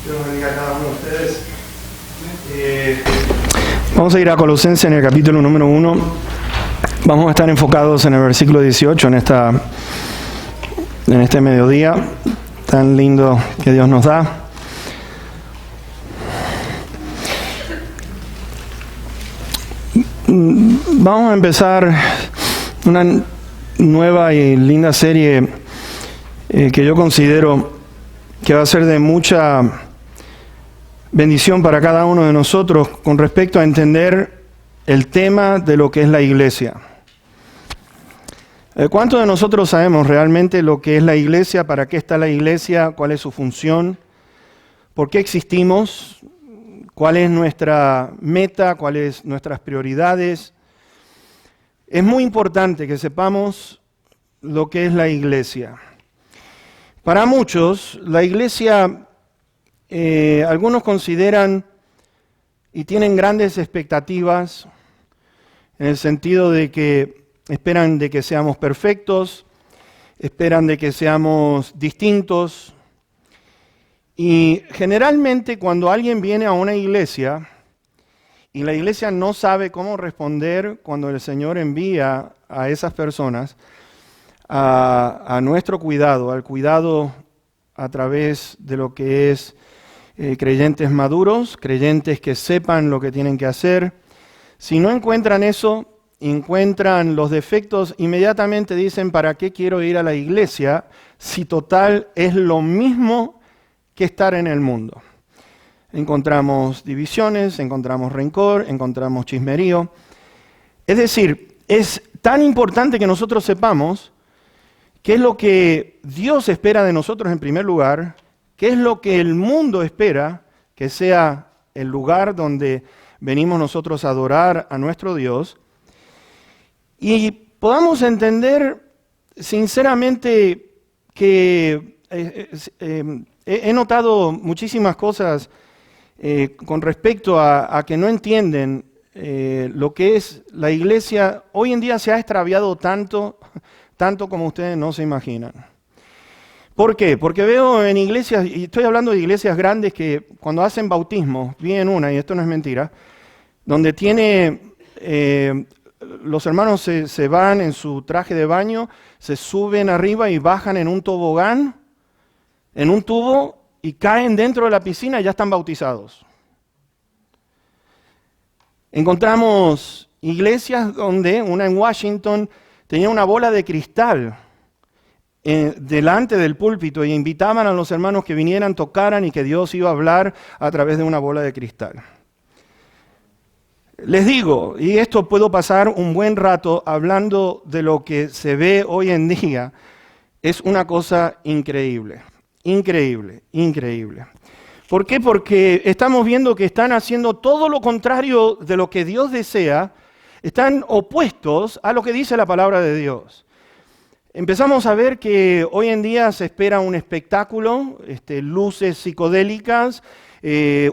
Dios bendiga a cada uno de ustedes. Vamos a ir a Colosenses en el capítulo número 1. Vamos a estar enfocados en el versículo 18 en este mediodía tan lindo que Dios nos da. Vamos a empezar una nueva y linda serie que yo considero que va a ser de mucha bendición para cada uno de nosotros con respecto a entender el tema de lo que es la iglesia. ¿Cuántos de nosotros sabemos realmente lo que es la iglesia? ¿Para qué está la iglesia? ¿Cuál es su función? ¿Por qué existimos? ¿Cuál es nuestra meta? ¿Cuáles son nuestras prioridades? Es muy importante que sepamos lo que es la iglesia. Para muchos, la iglesia, algunos consideran y tienen grandes expectativas en el sentido de que esperan de que seamos perfectos, esperan de que seamos distintos. Y generalmente cuando alguien viene a una iglesia y la iglesia no sabe cómo responder cuando el Señor envía a esas personas a nuestro cuidado, al cuidado a través de lo que es creyentes maduros, creyentes que sepan lo que tienen que hacer. Si no encuentran eso, encuentran los defectos, inmediatamente dicen, ¿para qué quiero ir a la iglesia si total es lo mismo que estar en el mundo? Encontramos divisiones, encontramos rencor, encontramos chismerío. Es decir, es tan importante que nosotros sepamos qué es lo que Dios espera de nosotros en primer lugar, qué es lo que el mundo espera que sea el lugar donde venimos nosotros a adorar a nuestro Dios, y podamos entender sinceramente que he notado muchísimas cosas con respecto a que no entienden lo que es la iglesia. Hoy en día se ha extraviado tanto como ustedes no se imaginan. ¿Por qué? Porque veo en iglesias, y estoy hablando de iglesias grandes que cuando hacen bautismo, vi en una, y esto no es mentira, donde los hermanos se van en su traje de baño, se suben arriba y bajan en un tobogán, en un tubo, y caen dentro de la piscina y ya están bautizados. Encontramos iglesias donde, una en Washington, tenía una bola de cristal delante del púlpito y invitaban a los hermanos que vinieran, tocaran y que Dios iba a hablar a través de una bola de cristal. Les digo, y esto puedo pasar un buen rato hablando de lo que se ve hoy en día, es una cosa increíble, increíble, increíble. ¿Por qué? Porque estamos viendo que están haciendo todo lo contrario de lo que Dios desea, están opuestos a lo que dice la palabra de Dios. Empezamos a ver que hoy en día se espera un espectáculo, luces psicodélicas,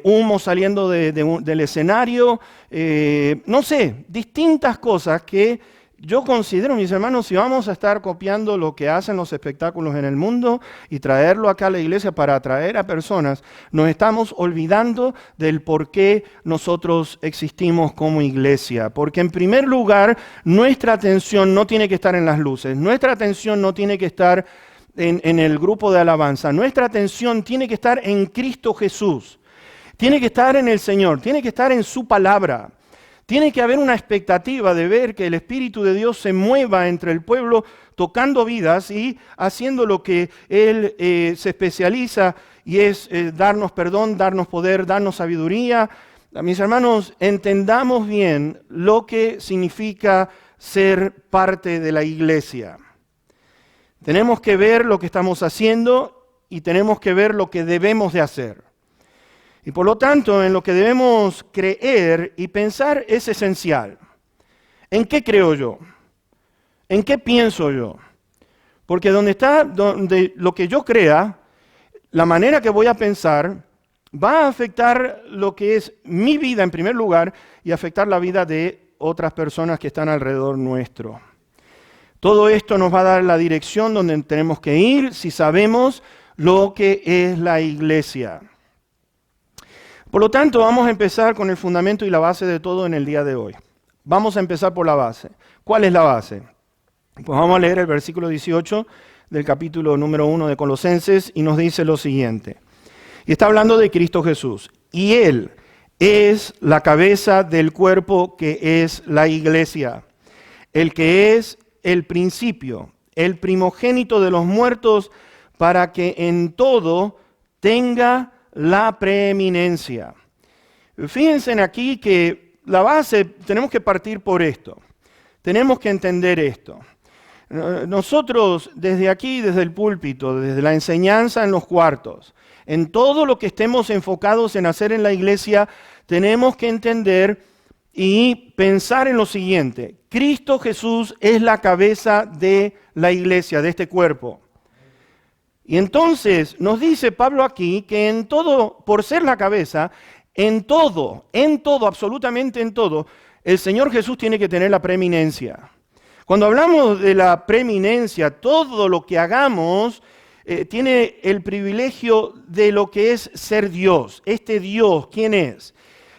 humo saliendo del escenario, no sé, distintas cosas que yo considero, mis hermanos, si vamos a estar copiando lo que hacen los espectáculos en el mundo y traerlo acá a la iglesia para atraer a personas, nos estamos olvidando del por qué nosotros existimos como iglesia. Porque en primer lugar, nuestra atención no tiene que estar en las luces, nuestra atención no tiene que estar en el grupo de alabanza, nuestra atención tiene que estar en Cristo Jesús, tiene que estar en el Señor, tiene que estar en su palabra. Tiene que haber una expectativa de ver que el Espíritu de Dios se mueva entre el pueblo, tocando vidas y haciendo lo que Él se especializa, y es darnos perdón, darnos poder, darnos sabiduría. Mis hermanos, entendamos bien lo que significa ser parte de la iglesia. Tenemos que ver lo que estamos haciendo y tenemos que ver lo que debemos de hacer. Y por lo tanto, en lo que debemos creer y pensar es esencial. ¿En qué creo yo? ¿En qué pienso yo? Porque donde lo que yo crea, la manera que voy a pensar, va a afectar lo que es mi vida en primer lugar y afectar la vida de otras personas que están alrededor nuestro. Todo esto nos va a dar la dirección donde tenemos que ir si sabemos lo que es la iglesia. Por lo tanto, vamos a empezar con el fundamento y la base de todo en el día de hoy. Vamos a empezar por la base. ¿Cuál es la base? Pues vamos a leer el versículo 18 del capítulo número 1 de Colosenses y nos dice lo siguiente. Y está hablando de Cristo Jesús. Y Él es la cabeza del cuerpo que es la iglesia, el que es el principio, el primogénito de los muertos, para que en todo tenga la preeminencia. Fíjense aquí que la base, tenemos que partir por esto. Tenemos que entender esto. Nosotros desde aquí, desde el púlpito, desde la enseñanza en los cuartos, en todo lo que estemos enfocados en hacer en la iglesia, tenemos que entender y pensar en lo siguiente. Cristo Jesús es la cabeza de la iglesia, de este cuerpo. Y entonces nos dice Pablo aquí que en todo, por ser la cabeza, en todo, absolutamente en todo, el Señor Jesús tiene que tener la preeminencia. Cuando hablamos de la preeminencia, todo lo que hagamos tiene el privilegio de lo que es ser Dios. Este Dios, ¿quién es?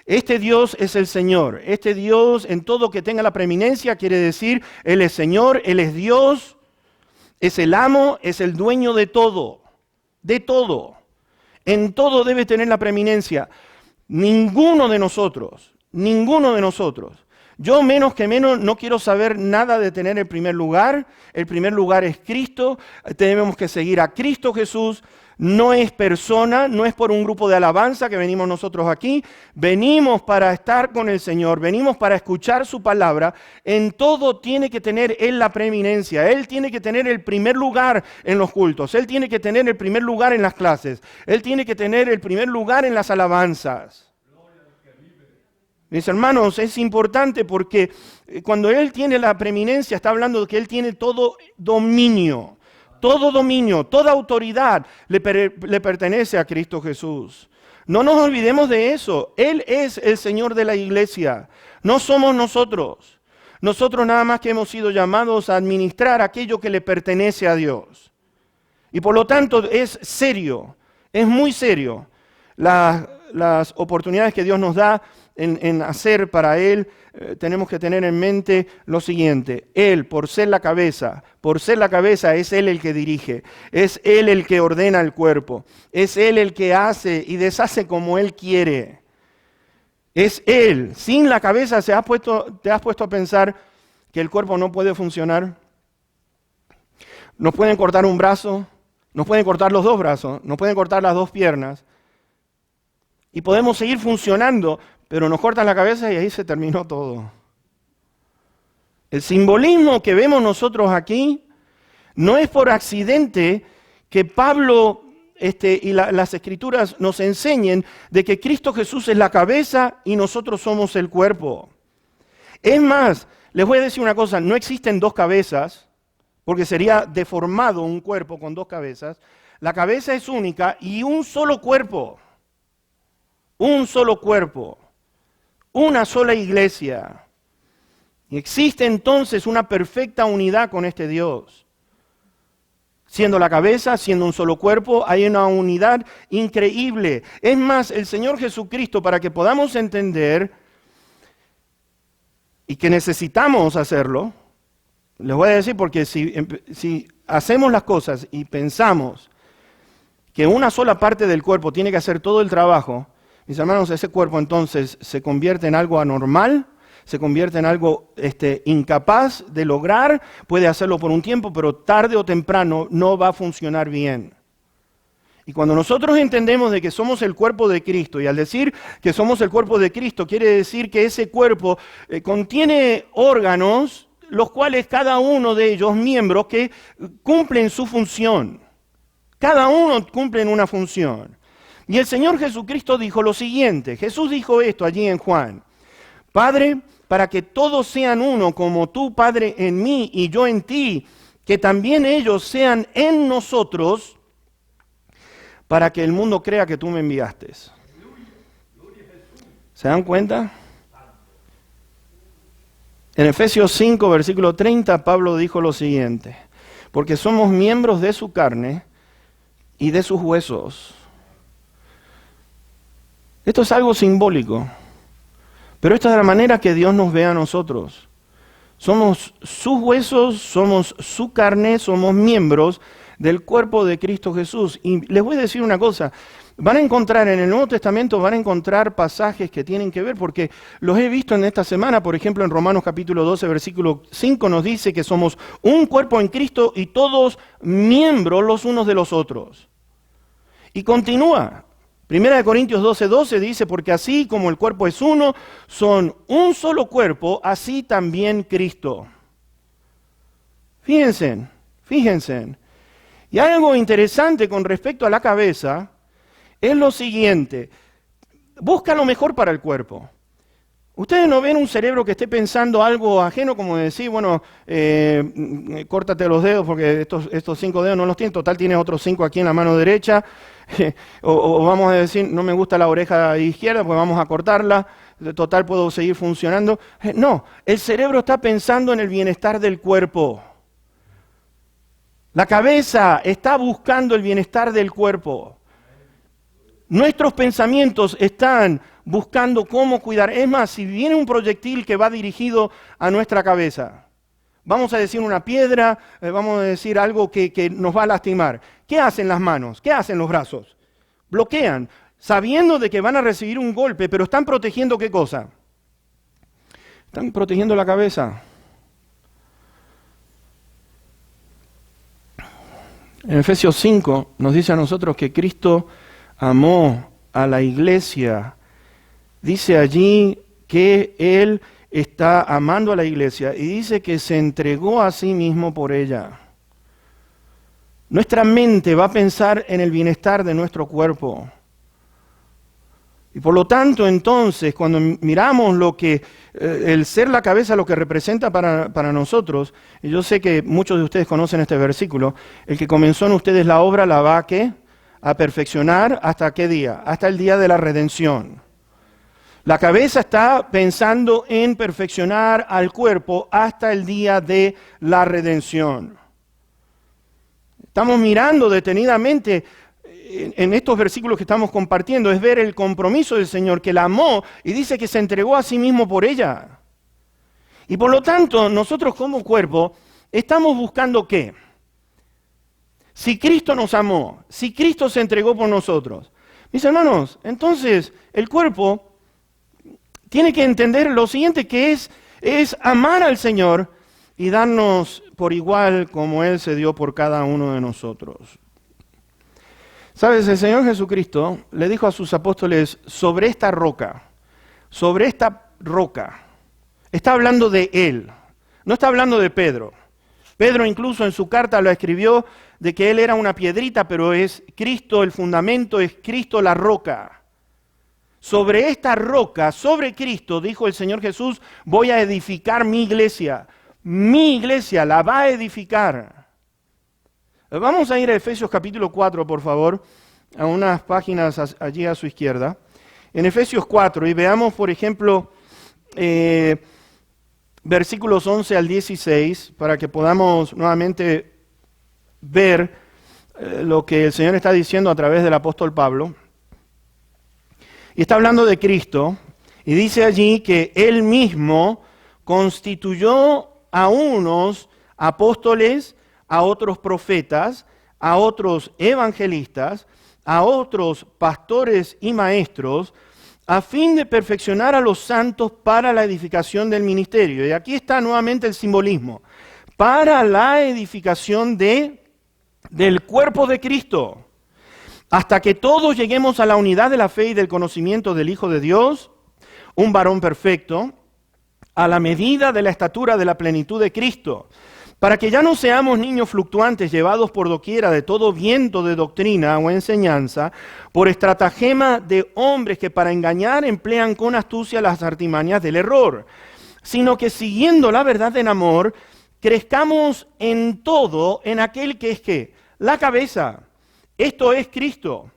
Este Dios es el Señor. Este Dios, en todo que tenga la preeminencia, quiere decir, Él es Señor, Él es Dios, es el amo, es el dueño de todo. De todo. En todo debe tener la preeminencia. Ninguno de nosotros. Yo menos que menos no quiero saber nada de tener el primer lugar. El primer lugar es Cristo. Tenemos que seguir a Cristo Jesús. No es persona, no es por un grupo de alabanza que venimos nosotros aquí. Venimos para estar con el Señor, venimos para escuchar su palabra. En todo tiene que tener Él la preeminencia. Él tiene que tener el primer lugar en los cultos. Él tiene que tener el primer lugar en las clases. Él tiene que tener el primer lugar en las alabanzas. Mis hermanos, es importante porque cuando Él tiene la preeminencia, está hablando de que Él tiene todo dominio. Todo dominio, toda autoridad le pertenece a Cristo Jesús. No nos olvidemos de eso. Él es el Señor de la iglesia. No somos nosotros. Nosotros nada más que hemos sido llamados a administrar aquello que le pertenece a Dios. Y por lo tanto es serio, es muy serio las oportunidades que Dios nos da en hacer para Él. Tenemos que tener en mente lo siguiente. Él, por ser la cabeza, es Él el que dirige, es Él el que ordena el cuerpo, es Él el que hace y deshace como Él quiere. Es Él. Sin la cabeza te has puesto a pensar que el cuerpo no puede funcionar. Nos pueden cortar un brazo, nos pueden cortar los dos brazos, nos pueden cortar las dos piernas y podemos seguir funcionando, pero nos cortan la cabeza y ahí se terminó todo. El simbolismo que vemos nosotros aquí no es por accidente que Pablo y las Escrituras nos enseñen de que Cristo Jesús es la cabeza y nosotros somos el cuerpo. Es más, les voy a decir una cosa, no existen dos cabezas, porque sería deformado un cuerpo con dos cabezas. La cabeza es única y un solo cuerpo. Un solo cuerpo. Una sola iglesia. Y existe entonces una perfecta unidad con este Dios. Siendo la cabeza, siendo un solo cuerpo, hay una unidad increíble. Es más, el Señor Jesucristo, para que podamos entender, y que necesitamos hacerlo, les voy a decir porque si hacemos las cosas y pensamos que una sola parte del cuerpo tiene que hacer todo el trabajo, mis hermanos, ese cuerpo entonces se convierte en algo anormal, se convierte en algo incapaz de lograr, puede hacerlo por un tiempo, pero tarde o temprano no va a funcionar bien. Y cuando nosotros entendemos de que somos el cuerpo de Cristo, y al decir que somos el cuerpo de Cristo, quiere decir que ese cuerpo contiene órganos, los cuales cada uno de ellos, miembros, que cumplen su función. Cada uno cumple una función. Y el Señor Jesucristo dijo lo siguiente, Jesús dijo esto allí en Juan, Padre, para que todos sean uno, como tú, Padre, en mí y yo en ti, que también ellos sean en nosotros, para que el mundo crea que tú me enviaste. ¿Se dan cuenta? En Efesios 5, versículo 30, Pablo dijo lo siguiente, porque somos miembros de su carne y de sus huesos. Esto es algo simbólico, pero esta es la manera que Dios nos ve a nosotros. Somos sus huesos, somos su carne, somos miembros del cuerpo de Cristo Jesús. Y les voy a decir una cosa, van a encontrar en el Nuevo Testamento, van a encontrar pasajes que tienen que ver, porque los he visto en esta semana, por ejemplo en Romanos capítulo 12, versículo 5 nos dice que somos un cuerpo en Cristo y todos miembros los unos de los otros. Y continúa. Primera de Corintios 12:12 dice, porque así como el cuerpo es uno, son un solo cuerpo, así también Cristo. Fíjense. Y algo interesante con respecto a la cabeza es lo siguiente, busca lo mejor para el cuerpo. Ustedes no ven un cerebro que esté pensando algo ajeno, como decir, bueno, córtate los dedos porque estos 5 dedos no los tienes, total tienes otros 5 aquí en la mano derecha, o vamos a decir, no me gusta la oreja izquierda, pues vamos a cortarla, total puedo seguir funcionando. No, el cerebro está pensando en el bienestar del cuerpo. La cabeza está buscando el bienestar del cuerpo. Nuestros pensamientos están buscando cómo cuidar. Es más, si viene un proyectil que va dirigido a nuestra cabeza, vamos a decir una piedra, vamos a decir algo que nos va a lastimar. ¿Qué hacen las manos? ¿Qué hacen los brazos? Bloquean, sabiendo de que van a recibir un golpe, pero están protegiendo ¿qué cosa? Están protegiendo la cabeza. En Efesios 5 nos dice a nosotros que Cristo amó a la iglesia. Dice allí que Él está amando a la iglesia y dice que se entregó a sí mismo por ella. Nuestra mente va a pensar en el bienestar de nuestro cuerpo. Y por lo tanto, entonces, cuando miramos lo que el ser la cabeza, lo que representa para nosotros, y yo sé que muchos de ustedes conocen este versículo, el que comenzó en ustedes la obra la va a perfeccionar ¿hasta qué día? Hasta el día de la redención. La cabeza está pensando en perfeccionar al cuerpo hasta el día de la redención. Estamos mirando detenidamente en estos versículos que estamos compartiendo, es ver el compromiso del Señor, que la amó y dice que se entregó a sí mismo por ella. Y por lo tanto, nosotros como cuerpo estamos buscando ¿qué? Si Cristo nos amó, si Cristo se entregó por nosotros. Mis hermanos, entonces el cuerpo tiene que entender lo siguiente, que es amar al Señor y darnos por igual como Él se dio por cada uno de nosotros. ¿Sabes? El Señor Jesucristo le dijo a sus apóstoles, sobre esta roca, está hablando de Él, no está hablando de Pedro. Pedro incluso en su carta lo escribió de que Él era una piedrita, pero es Cristo el fundamento, es Cristo la roca. Sobre esta roca, sobre Cristo, dijo el Señor Jesús, voy a edificar mi iglesia la va a edificar. Vamos a ir a Efesios capítulo 4, por favor, a unas páginas allí a su izquierda. En Efesios 4, y veamos, por ejemplo, versículos 11 al 16, para que podamos nuevamente ver lo que el Señor está diciendo a través del apóstol Pablo. Y está hablando de Cristo, y dice allí que Él mismo constituyó a unos apóstoles, a otros profetas, a otros evangelistas, a otros pastores y maestros, a fin de perfeccionar a los santos para la edificación del ministerio. Y aquí está nuevamente el simbolismo. Para la edificación del cuerpo de Cristo, hasta que todos lleguemos a la unidad de la fe y del conocimiento del Hijo de Dios, un varón perfecto, a la medida de la estatura de la plenitud de Cristo, para que ya no seamos niños fluctuantes llevados por doquiera de todo viento de doctrina o enseñanza, por estratagema de hombres que para engañar emplean con astucia las artimañas del error, sino que siguiendo la verdad en amor, crezcamos en todo en aquel que es ¿qué? La cabeza. Esto es Cristo,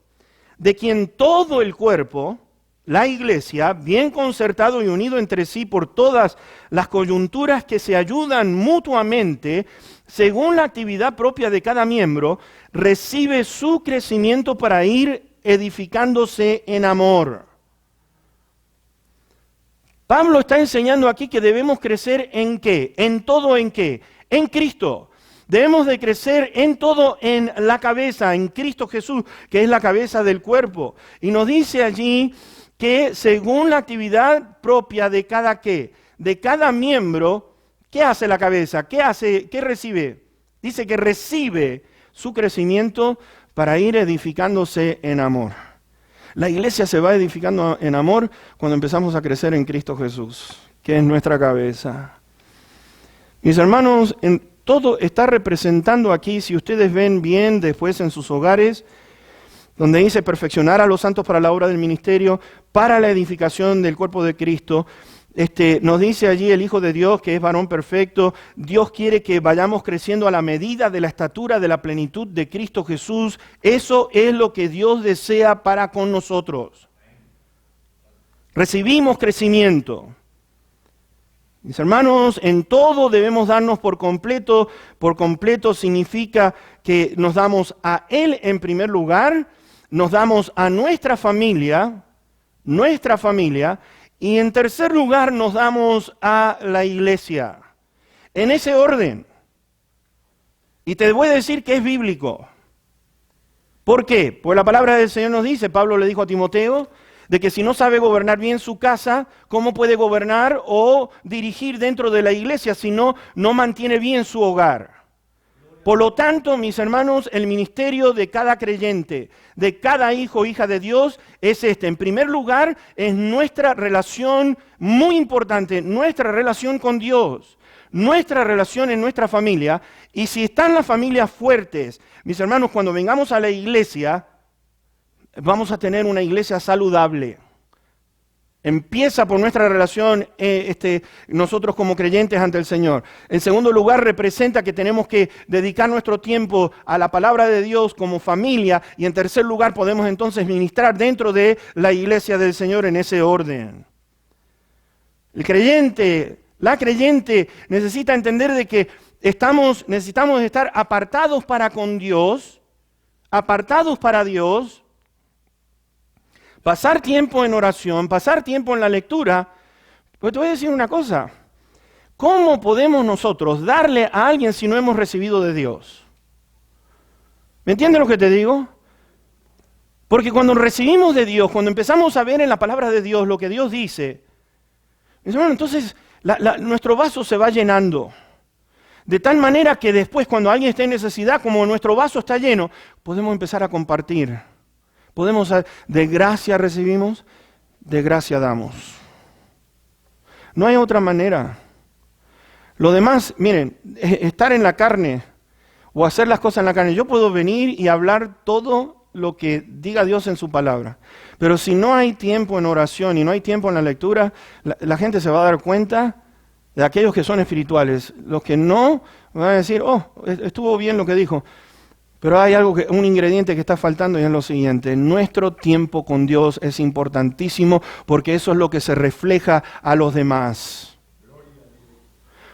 de quien todo el cuerpo, la iglesia, bien concertado y unido entre sí por todas las coyunturas que se ayudan mutuamente, según la actividad propia de cada miembro, recibe su crecimiento para ir edificándose en amor. Pablo está enseñando aquí que debemos crecer ¿en qué? ¿En todo en qué? En Cristo. Debemos de crecer en todo en la cabeza, en Cristo Jesús, que es la cabeza del cuerpo. Y nos dice allí que según la actividad propia de cada qué, de cada miembro, ¿qué hace la cabeza? ¿Qué hace? ¿Qué recibe? Dice que recibe su crecimiento para ir edificándose en amor. La iglesia se va edificando en amor cuando empezamos a crecer en Cristo Jesús, que es nuestra cabeza. Mis hermanos, todo está representando aquí, si ustedes ven bien después en sus hogares, donde dice perfeccionar a los santos para la obra del ministerio, para la edificación del cuerpo de Cristo. Nos dice allí el Hijo de Dios, que es varón perfecto. Dios quiere que vayamos creciendo a la medida de la estatura de la plenitud de Cristo Jesús. Eso es lo que Dios desea para con nosotros. Recibimos crecimiento. Mis hermanos, en todo debemos darnos por completo. Por completo significa que nos damos a Él en primer lugar, nos damos a nuestra familia, y en tercer lugar nos damos a la iglesia. En ese orden. Y te voy a decir que es bíblico. ¿Por qué? Pues la palabra del Señor nos dice, Pablo le dijo a Timoteo, de que si no sabe gobernar bien su casa, ¿cómo puede gobernar o dirigir dentro de la iglesia si no mantiene bien su hogar? Por lo tanto, mis hermanos, el ministerio de cada creyente, de cada hijo o hija de Dios, es este. En primer lugar, es nuestra relación muy importante, nuestra relación con Dios, nuestra relación en nuestra familia. Y si están las familias fuertes, mis hermanos, cuando vengamos a la iglesia, vamos a tener una iglesia saludable. Empieza por nuestra relación nosotros como creyentes ante el Señor. En segundo lugar, representa que tenemos que dedicar nuestro tiempo a la palabra de Dios como familia. Y en tercer lugar, podemos entonces ministrar dentro de la iglesia del Señor en ese orden. El creyente, la creyente necesita entender de que necesitamos estar apartados para con Dios, apartados para Dios, pasar tiempo en oración, pasar tiempo en la lectura. Pero te voy a decir una cosa. ¿Cómo podemos nosotros darle a alguien si no hemos recibido de Dios? ¿Me entiendes lo que te digo? Porque cuando recibimos de Dios, cuando empezamos a ver en la palabra de Dios lo que Dios dice, entonces nuestro vaso se va llenando. De tal manera que después, cuando alguien esté en necesidad, como nuestro vaso está lleno, podemos empezar a compartir. De gracia recibimos, de gracia damos. No hay otra manera. Lo demás, miren, estar en la carne o hacer las cosas en la carne. Yo puedo venir y hablar todo lo que diga Dios en su palabra. Pero si no hay tiempo en oración y no hay tiempo en la lectura, la gente se va a dar cuenta de aquellos que son espirituales. Los que no, van a decir, estuvo bien lo que dijo. Pero hay un ingrediente que está faltando y es lo siguiente. Nuestro tiempo con Dios es importantísimo porque eso es lo que se refleja a los demás.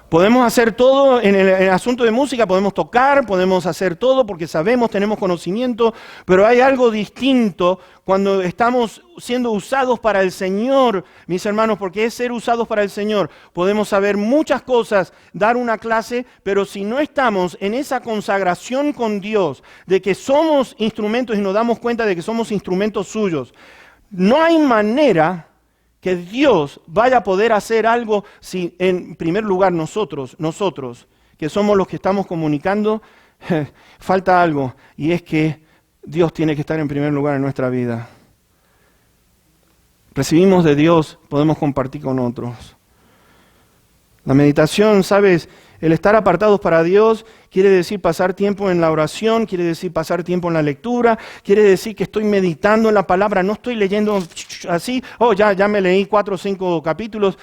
Podemos hacer todo en el asunto de música, podemos tocar, podemos hacer todo porque sabemos, tenemos conocimiento, pero hay algo distinto cuando estamos siendo usados para el Señor, mis hermanos, porque es ser usados para el Señor. Podemos saber muchas cosas, dar una clase, pero si no estamos en esa consagración con Dios, de que somos instrumentos y nos damos cuenta de que somos instrumentos suyos, no hay manera que Dios vaya a poder hacer algo si en primer lugar nosotros, que somos los que estamos comunicando, falta algo, y es que Dios tiene que estar en primer lugar en nuestra vida. Recibimos de Dios, podemos compartir con otros. La meditación, ¿sabes? El estar apartados para Dios quiere decir pasar tiempo en la oración, quiere decir pasar tiempo en la lectura, quiere decir que estoy meditando en la palabra, no estoy leyendo así, ya me leí 4 o 5 capítulos.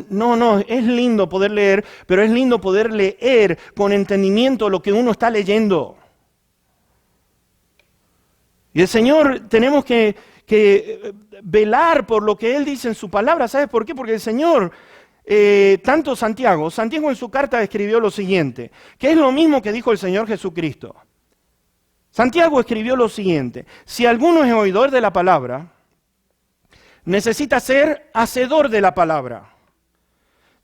No, es lindo poder leer, pero es lindo poder leer con entendimiento lo que uno está leyendo. Y el Señor tenemos que velar por lo que Él dice en su palabra. ¿Sabes por qué? Porque el Señor... tanto Santiago en su carta escribió lo siguiente, que es lo mismo que dijo el Señor Jesucristo. Santiago escribió lo siguiente: si alguno es oidor de la palabra, necesita ser hacedor de la palabra.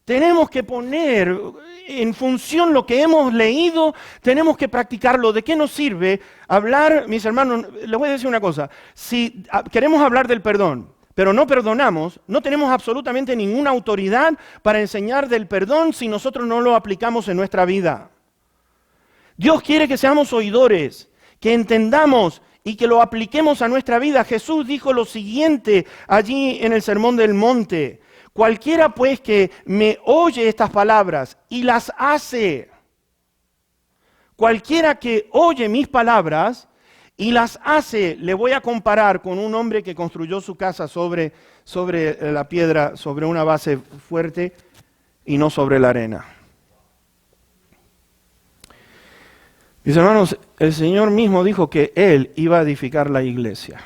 Tenemos que poner en función lo que hemos leído, tenemos que practicarlo. ¿De qué nos sirve hablar, mis hermanos? Les voy a decir una cosa. Si queremos hablar del perdón, pero no perdonamos, no tenemos absolutamente ninguna autoridad para enseñar del perdón si nosotros no lo aplicamos en nuestra vida. Dios quiere que seamos oidores, que entendamos y que lo apliquemos a nuestra vida. Jesús dijo lo siguiente allí en el Sermón del Monte: cualquiera pues que me oye estas palabras y las hace, cualquiera que oye mis palabras y las hace, le voy a comparar con un hombre que construyó su casa sobre la piedra, sobre una base fuerte y no sobre la arena. Mis hermanos, el Señor mismo dijo que Él iba a edificar la iglesia.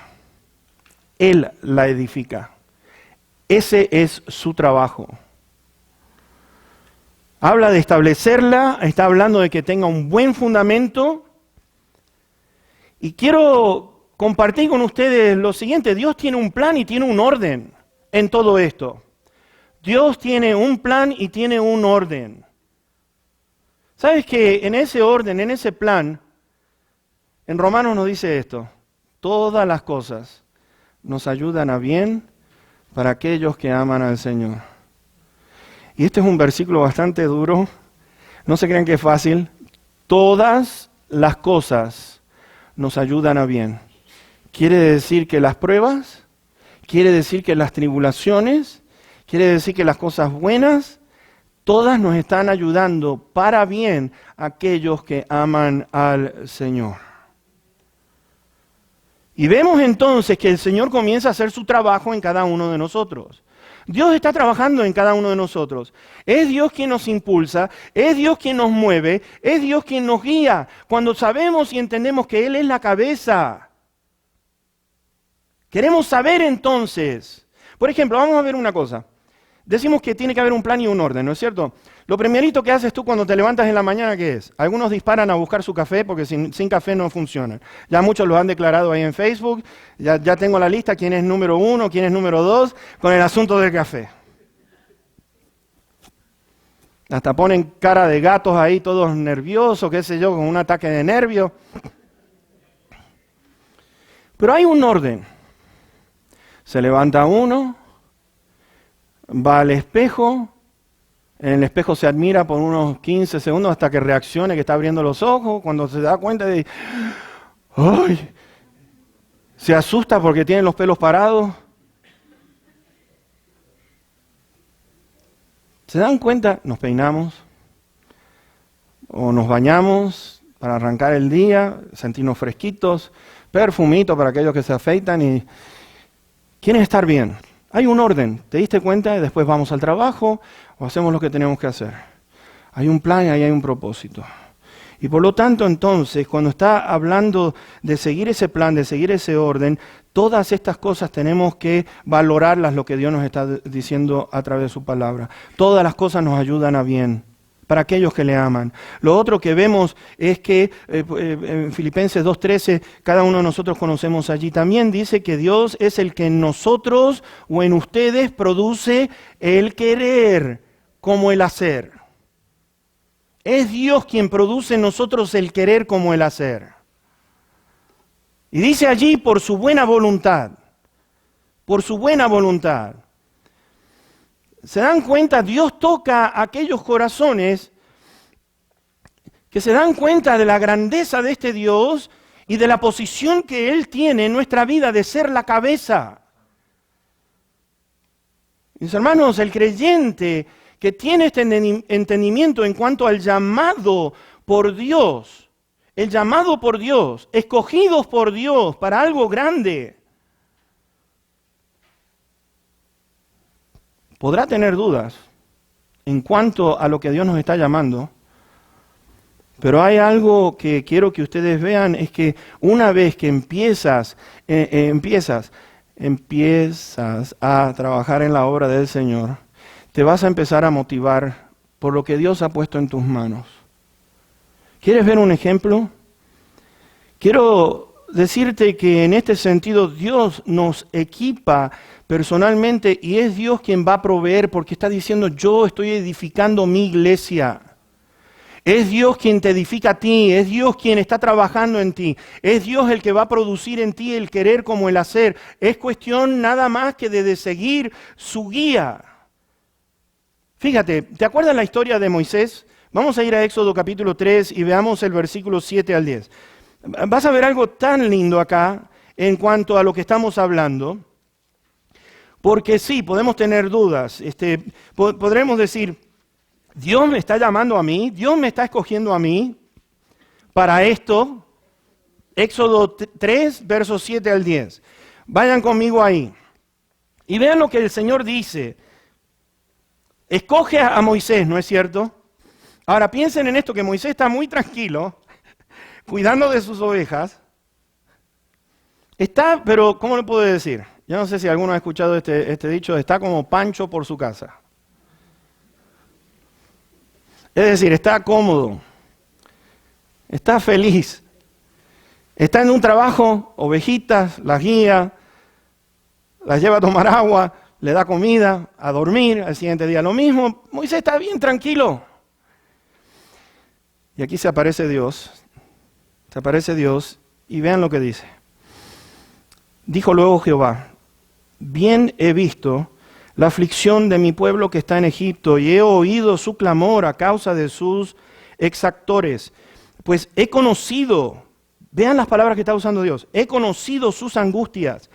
Él la edifica. Ese es su trabajo. Habla de establecerla, está hablando de que tenga un buen fundamento. Y quiero compartir con ustedes lo siguiente: Dios tiene un plan y tiene un orden en todo esto. Dios tiene un plan y tiene un orden. ¿Sabes que en ese orden, en ese plan, en Romanos nos dice esto: todas las cosas nos ayudan a bien para aquellos que aman al Señor? Y este es un versículo bastante duro, no se crean que es fácil. Todas las cosas nos ayudan a bien. Quiere decir que las pruebas, quiere decir que las tribulaciones, quiere decir que las cosas buenas, todas nos están ayudando para bien a aquellos que aman al Señor. Y vemos entonces que el Señor comienza a hacer su trabajo en cada uno de nosotros. Dios está trabajando en cada uno de nosotros. Es Dios quien nos impulsa, es Dios quien nos mueve, es Dios quien nos guía. Cuando sabemos y entendemos que Él es la cabeza. Queremos saber entonces. Por ejemplo, vamos a ver una cosa. Decimos que tiene que haber un plan y un orden, ¿no es cierto? Lo primerito que haces tú cuando te levantas en la mañana, ¿qué es? Algunos disparan a buscar su café porque sin café no funciona. Ya muchos lo han declarado ahí en Facebook. Ya tengo la lista, quién es número 1, quién es número 2, con el asunto del café. Hasta ponen cara de gatos ahí, todos nerviosos, qué sé yo, con un ataque de nervios. Pero hay un orden. Se levanta uno, va al espejo, en el espejo se admira por unos 15 segundos hasta que reaccione, que está abriendo los ojos, cuando se da cuenta de, ¡ay! Se asusta porque tiene los pelos parados. ¿Se dan cuenta? Nos peinamos o nos bañamos para arrancar el día, sentirnos fresquitos, perfumito para aquellos que se afeitan y quieren estar bien. Hay un orden, ¿te diste cuenta? Y después vamos al trabajo o hacemos lo que tenemos que hacer. Hay un plan y ahí hay un propósito. Y por lo tanto, entonces, cuando está hablando de seguir ese plan, de seguir ese orden, todas estas cosas tenemos que valorarlas, lo que Dios nos está diciendo a través de su palabra. Todas las cosas nos ayudan a bien, para aquellos que le aman. Lo otro que vemos es que en Filipenses 2:13, cada uno de nosotros conocemos allí, también dice que Dios es el que en nosotros o en ustedes produce el querer como el hacer. Es Dios quien produce en nosotros el querer como el hacer. Y dice allí por su buena voluntad, por su buena voluntad. ¿Se dan cuenta? Dios toca aquellos corazones que se dan cuenta de la grandeza de este Dios y de la posición que Él tiene en nuestra vida de ser la cabeza. Mis hermanos, el creyente que tiene este entendimiento en cuanto al llamado por Dios, el llamado por Dios, escogidos por Dios para algo grande, podrá tener dudas en cuanto a lo que Dios nos está llamando, pero hay algo que quiero que ustedes vean, es que una vez que empiezas a trabajar en la obra del Señor, te vas a empezar a motivar por lo que Dios ha puesto en tus manos. ¿Quieres ver un ejemplo? Quiero decirte que en este sentido Dios nos equipa personalmente y es Dios quien va a proveer porque está diciendo yo estoy edificando mi iglesia. Es Dios quien te edifica a ti, es Dios quien está trabajando en ti, es Dios el que va a producir en ti el querer como el hacer. Es cuestión nada más que de seguir su guía. Fíjate, ¿te acuerdas la historia de Moisés? Vamos a ir a Éxodo capítulo 3 y veamos el versículo 7 al 10. Vas a ver algo tan lindo acá en cuanto a lo que estamos hablando, porque sí, podemos tener dudas. Podremos decir, Dios me está llamando a mí, Dios me está escogiendo a mí para esto. Éxodo 3, versos 7 al 10. Vayan conmigo ahí y vean lo que el Señor dice. Escoge a Moisés, ¿no es cierto? Ahora piensen en esto, que Moisés está muy tranquilo, cuidando de sus ovejas. Está, pero ¿cómo le puedo decir? Yo no sé si alguno ha escuchado este dicho, está como Pancho por su casa. Es decir, está cómodo, está feliz, está en un trabajo, ovejitas, las guía, las lleva a tomar agua, le da comida, a dormir, al siguiente día lo mismo. Moisés está bien tranquilo. Y aquí se aparece Dios y vean lo que dice. Dijo luego Jehová, bien he visto la aflicción de mi pueblo que está en Egipto y he oído su clamor a causa de sus exactores, pues he conocido, vean las palabras que está usando Dios, he conocido sus angustias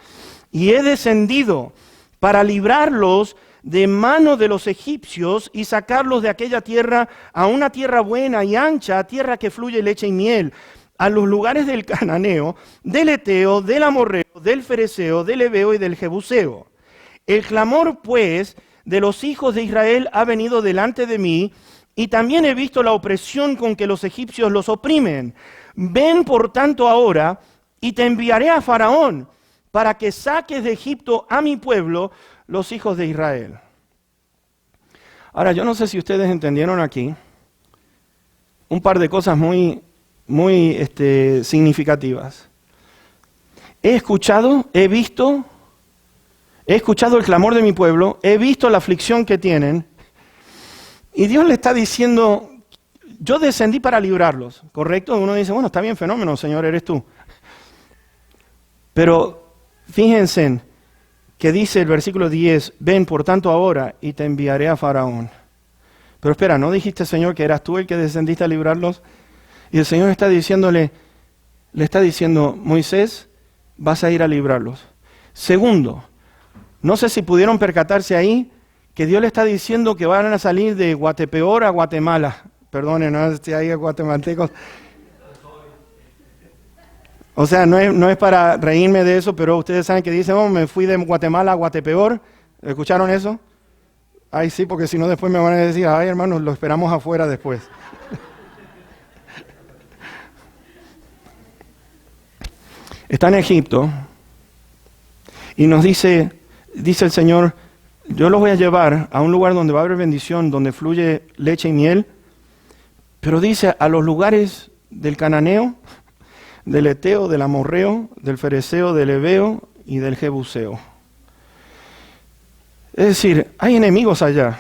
y he descendido para librarlos de mano de los egipcios y sacarlos de aquella tierra a una tierra buena y ancha, tierra que fluye leche y miel, a los lugares del cananeo, del eteo, del amorreo, del fereceo, del heveo y del jebuseo. El clamor, pues, de los hijos de Israel ha venido delante de mí, y también he visto la opresión con que los egipcios los oprimen. Ven, por tanto, ahora, y te enviaré a Faraón, para que saques de Egipto a mi pueblo, los hijos de Israel. Ahora, yo no sé si ustedes entendieron aquí un par de cosas muy significativas. He escuchado el clamor de mi pueblo, he visto la aflicción que tienen, y Dios le está diciendo, yo descendí para librarlos, ¿correcto? Uno dice, bueno, está bien, fenómeno, Señor, eres tú. Pero fíjense que dice el versículo 10, ven por tanto ahora y te enviaré a Faraón. Pero espera, ¿no dijiste, Señor, que eras tú el que descendiste a librarlos? Y el Señor está diciéndole, le está diciendo, Moisés, vas a ir a librarlos. Segundo, no sé si pudieron percatarse ahí que Dios le está diciendo que van a salir de Guatepeor a Guatemala. Perdonen, no sé si hay guatemaltecos. O sea, no es para reírme de eso, pero ustedes saben que dicen, oh, me fui de Guatemala a Guatepeor. ¿Escucharon eso? Ay, sí, porque si no después me van a decir, ay, hermanos, lo esperamos afuera después. Está en Egipto y nos dice el Señor, yo los voy a llevar a un lugar donde va a haber bendición, donde fluye leche y miel, pero dice a los lugares del cananeo, del eteo, del amorreo, del fereceo, del heveo y del jebuseo. Es decir, hay enemigos allá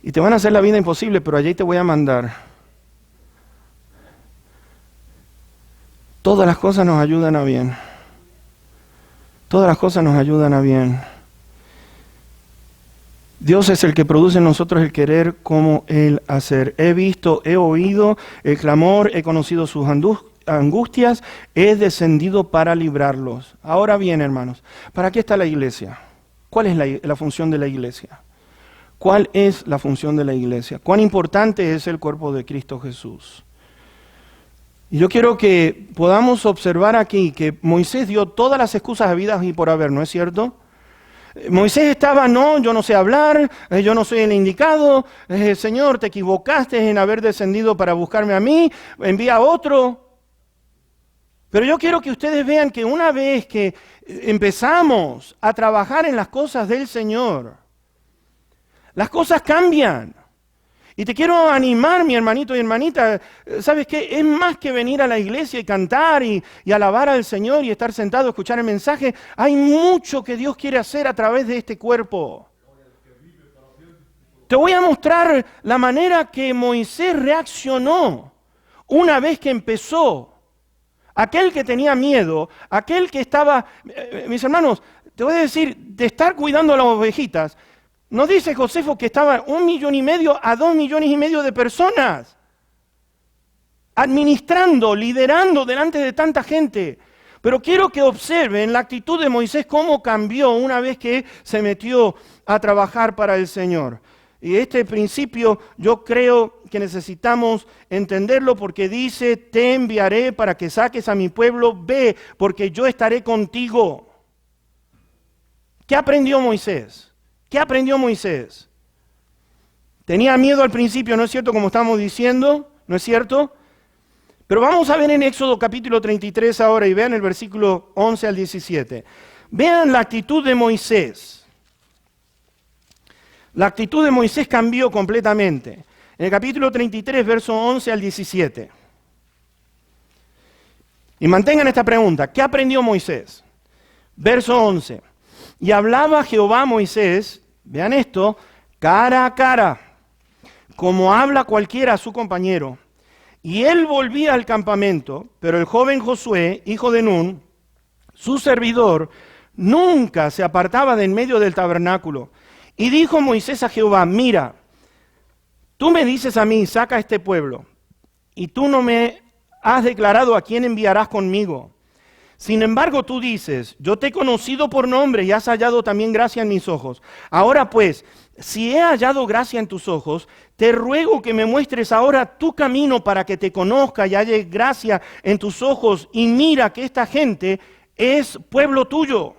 y te van a hacer la vida imposible, pero allí te voy a mandar. Todas las cosas nos ayudan a bien. Todas las cosas nos ayudan a bien. Dios es el que produce en nosotros el querer como el hacer. He visto, he oído el clamor, he conocido sus angustias, he descendido para librarlos. Ahora bien, hermanos, ¿para qué está la iglesia? ¿Cuál es la función de la iglesia? ¿Cuál es la función de la iglesia? ¿Cuán importante es el cuerpo de Cristo Jesús? Y yo quiero que podamos observar aquí que Moisés dio todas las excusas habidas y por haber, ¿no es cierto? Moisés estaba, no, yo no sé hablar, yo no soy el indicado, Señor, te equivocaste en haber descendido para buscarme a mí, envía a otro. Pero yo quiero que ustedes vean que una vez que empezamos a trabajar en las cosas del Señor, las cosas cambian. Y te quiero animar, mi hermanito y hermanita, ¿sabes qué? Es más que venir a la iglesia y cantar y alabar al Señor y estar sentado a escuchar el mensaje. Hay mucho que Dios quiere hacer a través de este cuerpo. Te voy a mostrar la manera que Moisés reaccionó una vez que empezó. Aquel que tenía miedo, aquel que estaba, mis hermanos, te voy a decir, de estar cuidando a las ovejitas, nos dice Josefo que estaba 1,5 millones a 2,5 millones de personas, administrando, liderando delante de tanta gente. Pero quiero que observen la actitud de Moisés, cómo cambió una vez que se metió a trabajar para el Señor. Y este principio yo creo que necesitamos entenderlo porque dice, te enviaré para que saques a mi pueblo, ve, porque yo estaré contigo. ¿Qué aprendió Moisés? ¿Qué aprendió Moisés? Tenía miedo al principio, ¿no es cierto? Como estamos diciendo, ¿no es cierto? Pero vamos a ver en Éxodo capítulo 33 ahora y vean el versículo 11 al 17. Vean la actitud de Moisés. La actitud de Moisés cambió completamente. En el capítulo 33, verso 11 al 17. Y mantengan esta pregunta, ¿qué aprendió Moisés? Verso 11. Y hablaba Jehová a Moisés, vean esto, cara a cara, como habla cualquiera a su compañero. Y él volvía al campamento, pero el joven Josué, hijo de Nun, su servidor, nunca se apartaba de en medio del tabernáculo. Y dijo Moisés a Jehová, mira, tú me dices a mí, saca a este pueblo, y tú no me has declarado a quién enviarás conmigo. Sin embargo, tú dices, yo te he conocido por nombre y has hallado también gracia en mis ojos. Ahora pues, si he hallado gracia en tus ojos, te ruego que me muestres ahora tu camino para que te conozca y halle gracia en tus ojos. Y mira que esta gente es pueblo tuyo.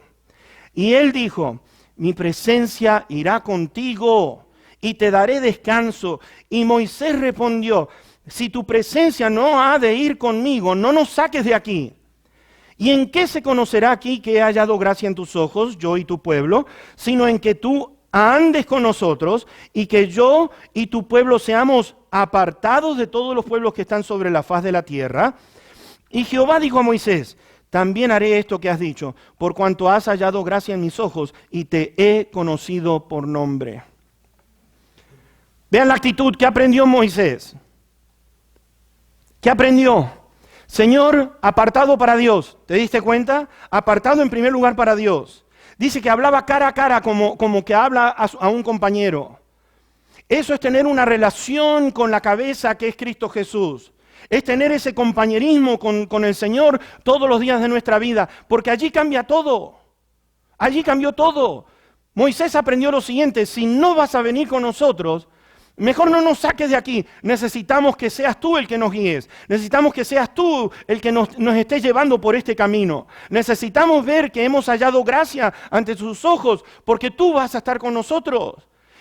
Y él dijo, mi presencia irá contigo y te daré descanso. Y Moisés respondió, si tu presencia no ha de ir conmigo, no nos saques de aquí. ¿Y en qué se conocerá aquí que he hallado gracia en tus ojos, yo y tu pueblo? Sino en que tú andes con nosotros y que yo y tu pueblo seamos apartados de todos los pueblos que están sobre la faz de la tierra. Y Jehová dijo a Moisés, también haré esto que has dicho, por cuanto has hallado gracia en mis ojos y te he conocido por nombre. Vean la actitud que aprendió Moisés. ¿Qué aprendió? Señor, apartado para Dios. ¿Te diste cuenta? Apartado en primer lugar para Dios. Dice que hablaba cara a cara como que habla a un compañero. Eso es tener una relación con la cabeza que es Cristo Jesús. Es tener ese compañerismo con el Señor todos los días de nuestra vida, porque allí cambia todo. Allí cambió todo. Moisés aprendió lo siguiente, si no vas a venir con nosotros, mejor no nos saques de aquí. Necesitamos que seas tú el que nos guíes. Necesitamos que seas tú el que nos estés llevando por este camino. Necesitamos ver que hemos hallado gracia ante tus ojos, porque tú vas a estar con nosotros.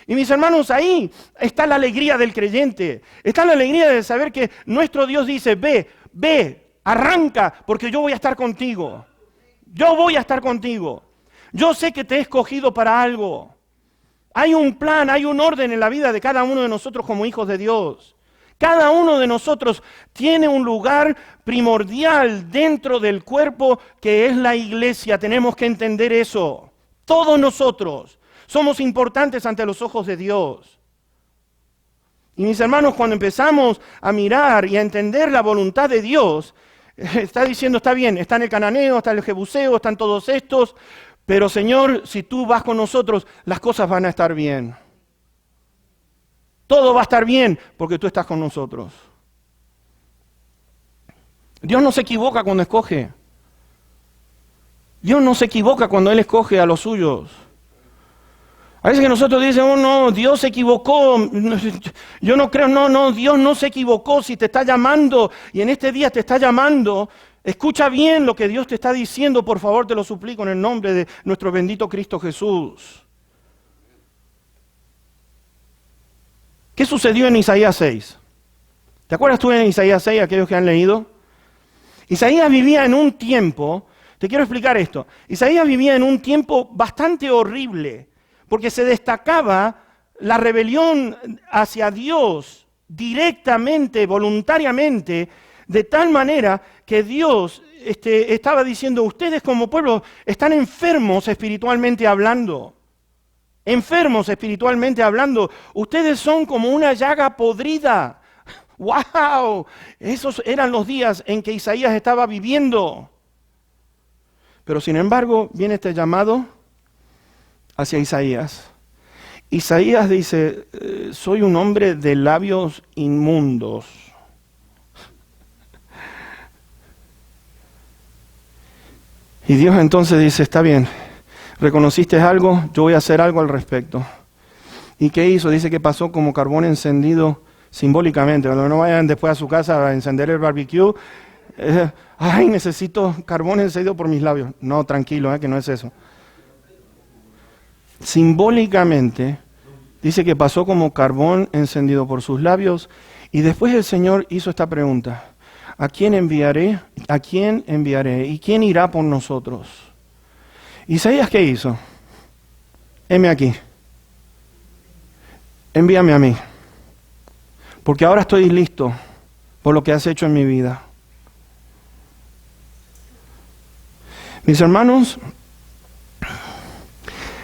Y mis hermanos, ahí está la alegría del creyente. Está la alegría de saber que nuestro Dios dice, ve, arranca, porque yo voy a estar contigo. Yo voy a estar contigo. Yo sé que te he escogido para algo. Hay un plan, hay un orden en la vida de cada uno de nosotros como hijos de Dios. Cada uno de nosotros tiene un lugar primordial dentro del cuerpo que es la iglesia. Tenemos que entender eso. Todos nosotros somos importantes ante los ojos de Dios. Y mis hermanos, cuando empezamos a mirar y a entender la voluntad de Dios, está diciendo, está bien, está en el cananeo, está en el jebuseo, están todos estos, pero Señor, si tú vas con nosotros, las cosas van a estar bien. Todo va a estar bien porque tú estás con nosotros. Dios no se equivoca cuando escoge. Dios no se equivoca cuando Él escoge a los suyos. A veces que nosotros decimos, oh no, Dios se equivocó, yo no creo, no, Dios no se equivocó, si te está llamando y en este día te está llamando, escucha bien lo que Dios te está diciendo, por favor te lo suplico en el nombre de nuestro bendito Cristo Jesús. ¿Qué sucedió en Isaías 6? ¿Te acuerdas tú en Isaías 6, aquellos que han leído? Isaías vivía en un tiempo, te quiero explicar esto, Isaías vivía en un tiempo bastante horrible, porque se destacaba la rebelión hacia Dios directamente, voluntariamente, de tal manera que Dios estaba diciendo, ustedes como pueblo están enfermos espiritualmente hablando. Enfermos espiritualmente hablando. Ustedes son como una llaga podrida. ¡Wow! Esos eran los días en que Isaías estaba viviendo. Pero sin embargo, viene este llamado hacia Isaías. Isaías dice, soy un hombre de labios inmundos. Y Dios entonces dice, está bien, reconociste algo, yo voy a hacer algo al respecto. ¿Y qué hizo? Dice que pasó como carbón encendido simbólicamente. Cuando no vayan después a su casa a encender el barbecue, ay, necesito carbón encendido por mis labios. No, tranquilo, que no es eso. Simbólicamente, dice que pasó como carbón encendido por sus labios, y después el Señor hizo esta pregunta. ¿A quién enviaré? ¿A quién enviaré? ¿Y quién irá por nosotros? ¿Isaías qué hizo? Heme aquí. Envíame a mí. Porque ahora estoy listo por lo que has hecho en mi vida. Mis hermanos,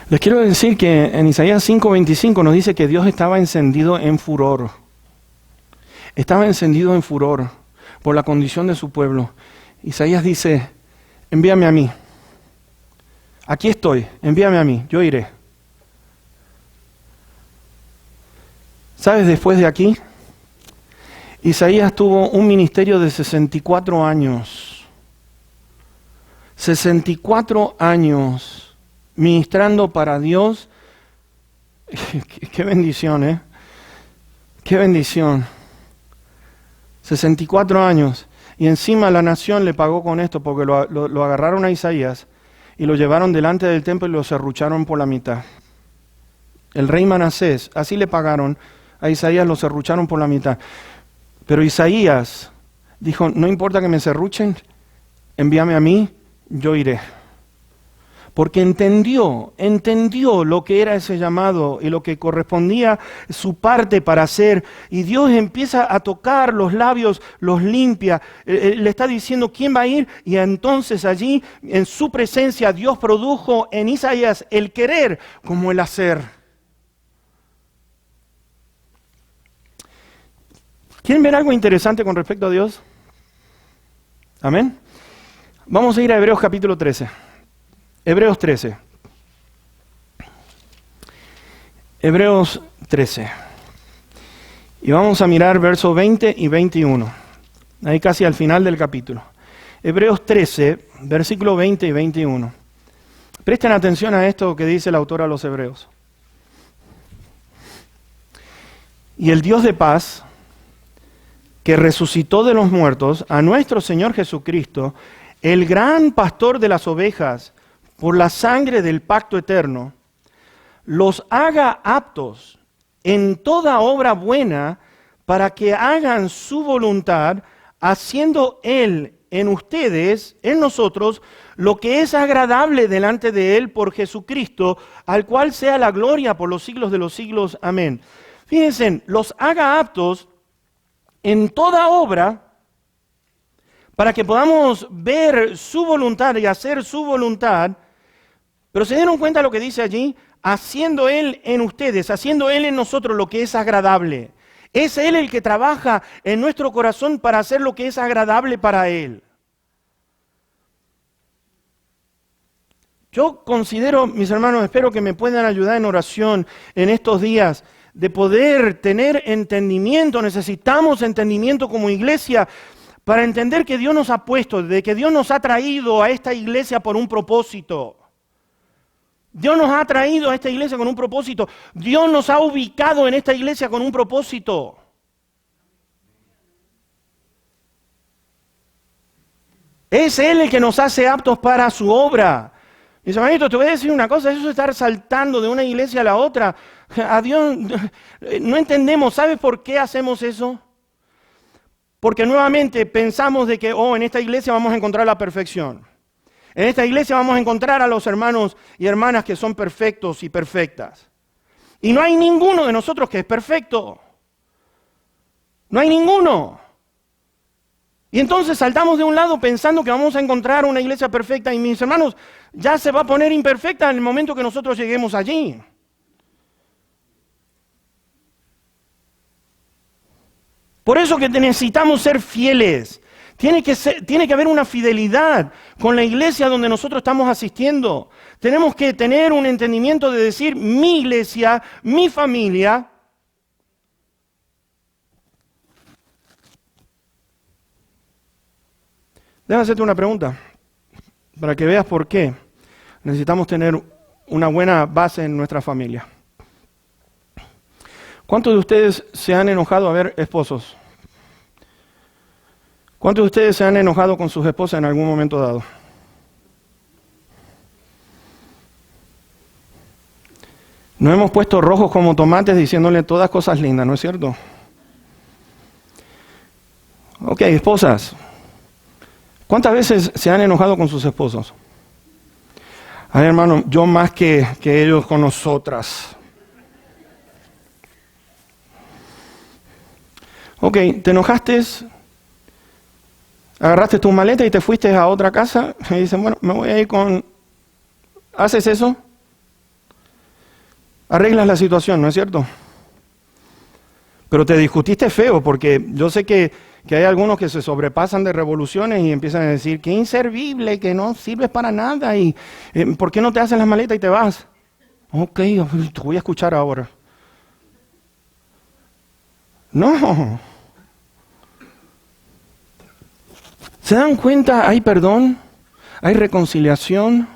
les quiero decir que en Isaías 5:25 nos dice que Dios estaba encendido en furor. Estaba encendido en furor por la condición de su pueblo. Isaías dice, envíame a mí. Aquí estoy, envíame a mí, yo iré. ¿Sabes? Después de aquí, Isaías tuvo un ministerio de 64 años. 64 años ministrando para Dios. Qué bendición, ¿eh? Qué bendición. 64 años. Y encima la nación le pagó con esto porque lo agarraron a Isaías y lo llevaron delante del templo y lo serrucharon por la mitad. El rey Manasés, así le pagaron a Isaías, lo serrucharon por la mitad. Pero Isaías dijo, no importa que me serruchen, envíame a mí, yo iré. Porque entendió lo que era ese llamado y lo que correspondía su parte para hacer. Y Dios empieza a tocar los labios, los limpia. Le está diciendo quién va a ir. Y entonces allí, en su presencia, Dios produjo en Isaías el querer como el hacer. ¿Quieren ver algo interesante con respecto a Dios? Amén. Vamos a ir a Hebreos capítulo 13. Hebreos 13. Hebreos 13. Y vamos a mirar versos 20 y 21. Ahí casi al final del capítulo. Hebreos 13, versículos 20 y 21. Presten atención a esto que dice el autor a los Hebreos. Y el Dios de paz, que resucitó de los muertos a nuestro Señor Jesucristo, el gran pastor de las ovejas, por la sangre del pacto eterno, los haga aptos en toda obra buena para que hagan su voluntad, haciendo Él en ustedes, en nosotros, lo que es agradable delante de Él por Jesucristo, al cual sea la gloria por los siglos de los siglos. Amén. Fíjense, los haga aptos en toda obra para que podamos ver su voluntad y hacer su voluntad. Pero se dieron cuenta de lo que dice allí, haciendo Él en ustedes, haciendo Él en nosotros lo que es agradable. Es Él el que trabaja en nuestro corazón para hacer lo que es agradable para Él. Yo considero, mis hermanos, espero que me puedan ayudar en oración en estos días, de poder tener entendimiento. Necesitamos entendimiento como iglesia para entender que Dios nos ha puesto, de que Dios nos ha traído a esta iglesia por un propósito. Dios nos ha traído a esta iglesia con un propósito. Dios nos ha ubicado en esta iglesia con un propósito. Es Él el que nos hace aptos para su obra. Mis hermanitos, te voy a decir una cosa, eso es estar saltando de una iglesia a la otra. A Dios no entendemos. ¿Sabes por qué hacemos eso? Porque nuevamente pensamos de que, en esta iglesia vamos a encontrar la perfección. En esta iglesia vamos a encontrar a los hermanos y hermanas que son perfectos y perfectas. Y no hay ninguno de nosotros que es perfecto. No hay ninguno. Y entonces saltamos de un lado pensando que vamos a encontrar una iglesia perfecta y mis hermanos, ya se va a poner imperfecta en el momento que nosotros lleguemos allí. Por eso que necesitamos ser fieles. Tiene que haber una fidelidad con la iglesia donde nosotros estamos asistiendo. Tenemos que tener un entendimiento de decir, mi iglesia, mi familia. Déjame hacerte una pregunta, para que veas por qué necesitamos tener una buena base en nuestra familia. ¿Cuántos de ustedes se han enojado a ver esposos? ¿Cuántos de ustedes se han enojado con sus esposas en algún momento dado? Nos hemos puesto rojos como tomates diciéndole todas cosas lindas, ¿no es cierto? Ok, esposas. ¿Cuántas veces se han enojado con sus esposos? Ay, hermano, yo más que ellos con nosotras. Ok, te enojaste, agarraste tu maleta y te fuiste a otra casa y dicen, bueno, me voy a ir con... ¿Haces eso? Arreglas la situación, ¿no es cierto? Pero te discutiste feo porque yo sé que hay algunos que se sobrepasan de revoluciones y empiezan a decir que inservible, que no sirves para nada y ¿por qué no te haces las maletas y te vas? Ok, te voy a escuchar ahora. No. ¿Se dan cuenta? Hay perdón, hay reconciliación.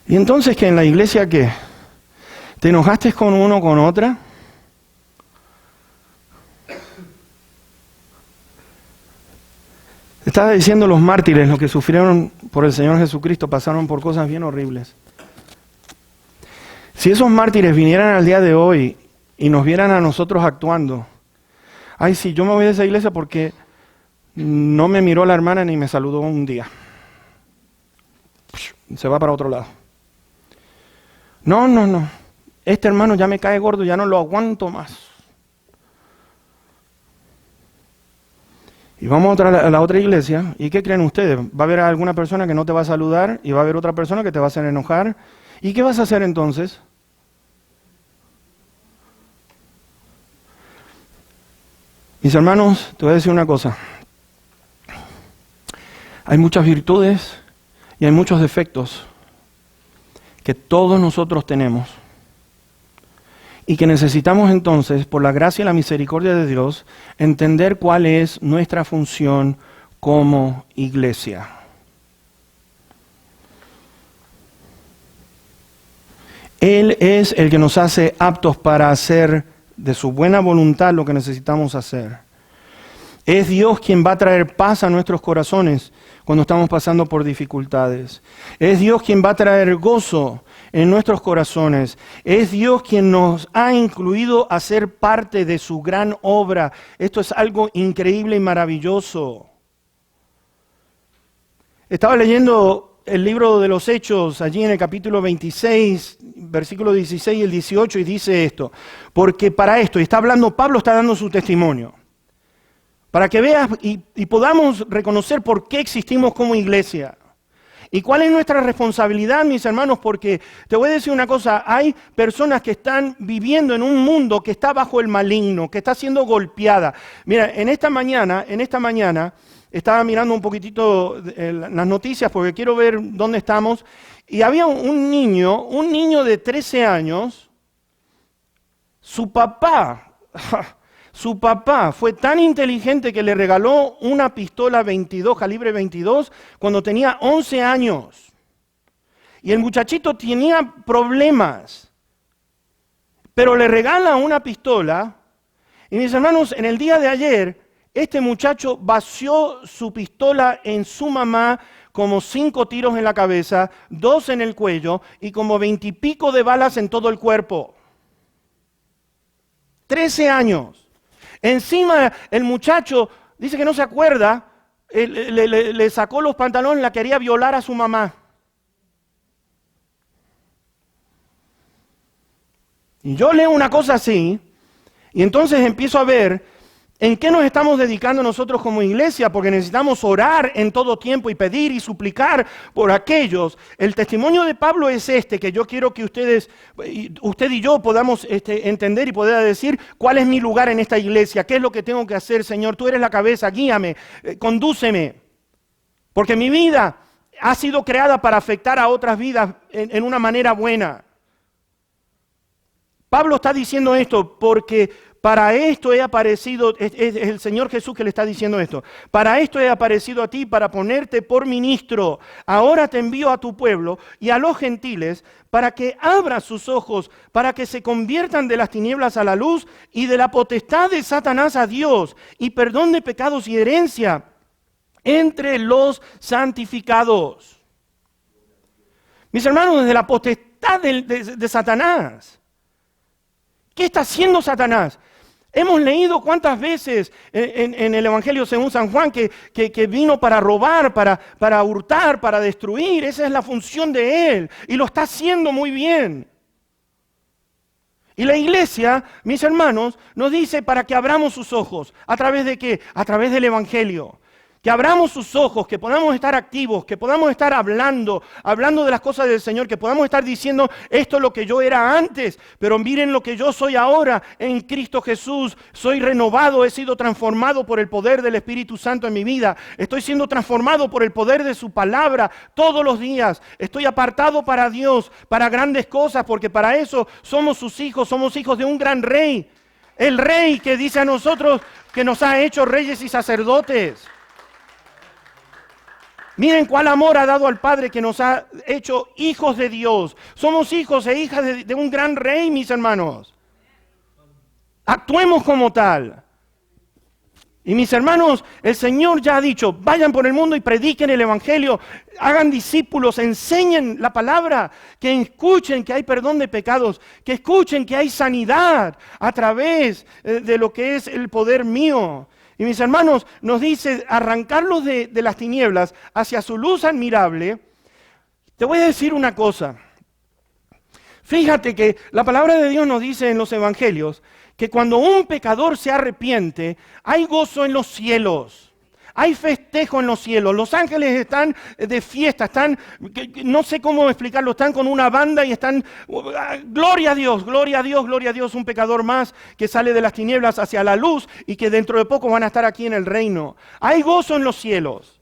Y entonces, ¿que en la iglesia qué? ¿Te enojaste con uno o con otra? Estaba diciendo los mártires, los que sufrieron por el Señor Jesucristo, pasaron por cosas bien horribles. Si esos mártires vinieran al día de hoy y nos vieran a nosotros actuando, ay, sí, yo me voy de esa iglesia porque no me miró la hermana ni me saludó un día. Se va para otro lado. No. Este hermano ya me cae gordo, ya no lo aguanto más. Y vamos a la otra iglesia, ¿y qué creen ustedes? Va a haber alguna persona que no te va a saludar y va a haber otra persona que te va a hacer enojar. ¿Y qué vas a hacer entonces? Mis hermanos, te voy a decir una cosa. Hay muchas virtudes y hay muchos defectos que todos nosotros tenemos. Y que necesitamos entonces, por la gracia y la misericordia de Dios, entender cuál es nuestra función como iglesia. Él es el que nos hace aptos para hacer de su buena voluntad lo que necesitamos hacer. Es Dios quien va a traer paz a nuestros corazones cuando estamos pasando por dificultades. Es Dios quien va a traer gozo en nuestros corazones. Es Dios quien nos ha incluido a ser parte de su gran obra. Esto es algo increíble y maravilloso. Estaba leyendo el libro de los Hechos, allí en el capítulo 26, versículo 16 y el 18, y dice esto. Porque para esto, y está hablando, Pablo está dando su testimonio. Para que veas y podamos reconocer por qué existimos como iglesia. ¿Y cuál es nuestra responsabilidad, mis hermanos? Porque te voy a decir una cosa, hay personas que están viviendo en un mundo que está bajo el maligno, que está siendo golpeada. Mira, en esta mañana, estaba mirando un poquitito las noticias porque quiero ver dónde estamos, y había un niño de 13 años, su papá fue tan inteligente que le regaló una pistola 22, calibre 22, cuando tenía 11 años. Y el muchachito tenía problemas, pero le regala una pistola. Y mis hermanos, en el día de ayer, este muchacho vació su pistola en su mamá, como 5 tiros en la cabeza, 2 en el cuello y como 20 y pico de balas en todo el cuerpo. 13 años. Encima el muchacho dice que no se acuerda, le sacó los pantalones, la quería violar a su mamá. Y yo leo una cosa así, y entonces empiezo a ver en qué nos estamos dedicando nosotros como iglesia, porque necesitamos orar en todo tiempo y pedir y suplicar por aquellos. El testimonio de Pablo es que yo quiero que usted y yo podamos entender y poder decir cuál es mi lugar en esta iglesia, qué es lo que tengo que hacer, Señor. Tú eres la cabeza, guíame, condúceme, porque mi vida ha sido creada para afectar a otras vidas en una manera buena. Pablo está diciendo esto porque para esto he aparecido, es el Señor Jesús que le está diciendo esto. Para esto he aparecido a ti, para ponerte por ministro. Ahora te envío a tu pueblo y a los gentiles para que abras sus ojos, para que se conviertan de las tinieblas a la luz y de la potestad de Satanás a Dios, y perdón de pecados y herencia entre los santificados. Mis hermanos, desde la potestad de Satanás. ¿Qué está haciendo Satanás? Hemos leído cuántas veces en el Evangelio según San Juan que vino para robar, para hurtar, para destruir. Esa es la función de él y lo está haciendo muy bien. Y la iglesia, mis hermanos, nos dice para que abramos sus ojos. ¿A través de qué? A través del Evangelio. Que abramos sus ojos, que podamos estar activos, que podamos estar hablando de las cosas del Señor, que podamos estar diciendo esto es lo que yo era antes, pero miren lo que yo soy ahora en Cristo Jesús. Soy renovado, he sido transformado por el poder del Espíritu Santo en mi vida. Estoy siendo transformado por el poder de su palabra todos los días. Estoy apartado para Dios, para grandes cosas, porque para eso somos sus hijos, somos hijos de un gran rey. El rey que dice a nosotros que nos ha hecho reyes y sacerdotes. Miren cuál amor ha dado al Padre que nos ha hecho hijos de Dios. Somos hijos e hijas de un gran rey, mis hermanos. Actuemos como tal. Y mis hermanos, el Señor ya ha dicho, vayan por el mundo y prediquen el Evangelio, hagan discípulos, enseñen la palabra, que escuchen que hay perdón de pecados, que escuchen que hay sanidad a través de lo que es el poder mío. Y mis hermanos, nos dice arrancarlos de las tinieblas hacia su luz admirable. Te voy a decir una cosa. Fíjate que la palabra de Dios nos dice en los evangelios que cuando un pecador se arrepiente, hay gozo en los cielos. Hay festejo en los cielos. Los ángeles están de fiesta, no sé cómo explicarlo, están con una banda y están, gloria a Dios, gloria a Dios, gloria a Dios, un pecador más que sale de las tinieblas hacia la luz y que dentro de poco van a estar aquí en el reino. Hay gozo en los cielos.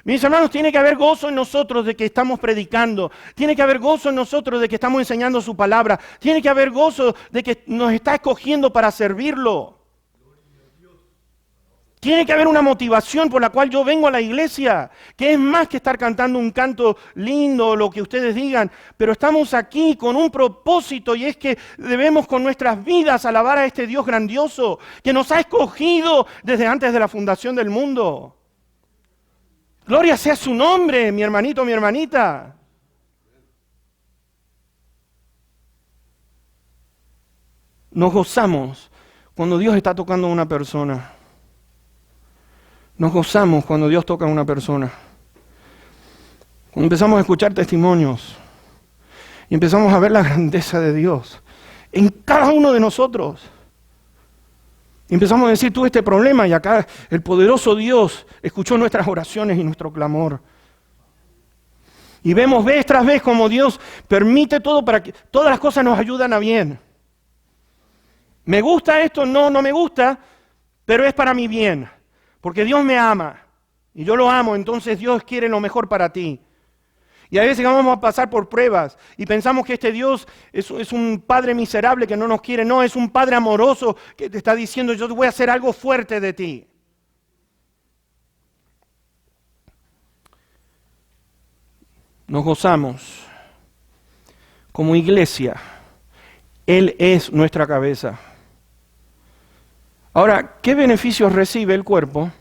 Mis hermanos, tiene que haber gozo en nosotros de que estamos predicando. Tiene que haber gozo en nosotros de que estamos enseñando su palabra. Tiene que haber gozo de que nos está escogiendo para servirlo. Tiene que haber una motivación por la cual yo vengo a la iglesia, que es más que estar cantando un canto lindo, lo que ustedes digan, pero estamos aquí con un propósito y es que debemos con nuestras vidas alabar a este Dios grandioso que nos ha escogido desde antes de la fundación del mundo. Gloria sea su nombre, mi hermanito, mi hermanita. Nos gozamos cuando Dios está tocando a una persona. Nos gozamos cuando Dios toca a una persona. Cuando empezamos a escuchar testimonios y empezamos a ver la grandeza de Dios en cada uno de nosotros. Y empezamos a decir, tuve este problema y acá el poderoso Dios escuchó nuestras oraciones y nuestro clamor. Y vemos vez tras vez como Dios permite todo para que todas las cosas nos ayudan a bien. ¿Me gusta esto? No, no me gusta, pero es para mi bien. Porque Dios me ama y yo lo amo, entonces Dios quiere lo mejor para ti. Y a veces vamos a pasar por pruebas y pensamos que este Dios es un Padre miserable que no nos quiere. No, es un Padre amoroso que te está diciendo, yo te voy a hacer algo fuerte de ti. Nos gozamos como iglesia. Él es nuestra cabeza. Ahora, ¿qué beneficios recibe el cuerpo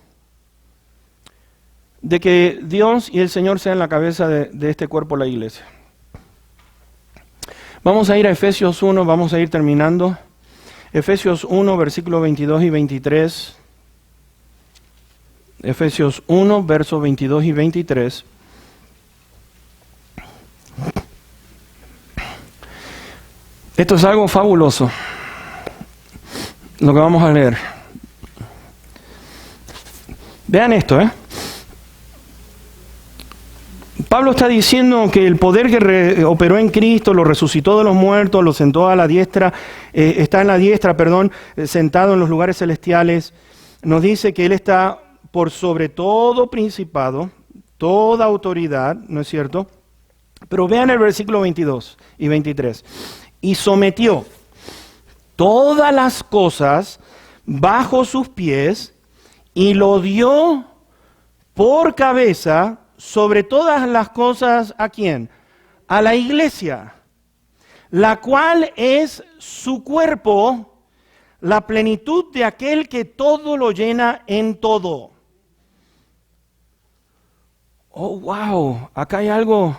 de que Dios y el Señor sean la cabeza de este cuerpo, la iglesia? Vamos a ir a Efesios 1, vamos a ir terminando. Efesios 1, versículos 22 y 23. Efesios 1, versos 22 y 23. Esto es algo fabuloso, lo que vamos a leer. Vean esto, Pablo está diciendo que el poder que operó en Cristo, lo resucitó de los muertos, lo sentó a la diestra, está en la diestra, sentado en los lugares celestiales. Nos dice que Él está por sobre todo principado, toda autoridad, ¿no es cierto? Pero vean el versículo 22 y 23. Y sometió todas las cosas bajo sus pies y lo dio por cabeza sobre todas las cosas, ¿a quién? A la iglesia, la cual es su cuerpo, la plenitud de aquel que todo lo llena en todo. Oh, wow, acá hay algo.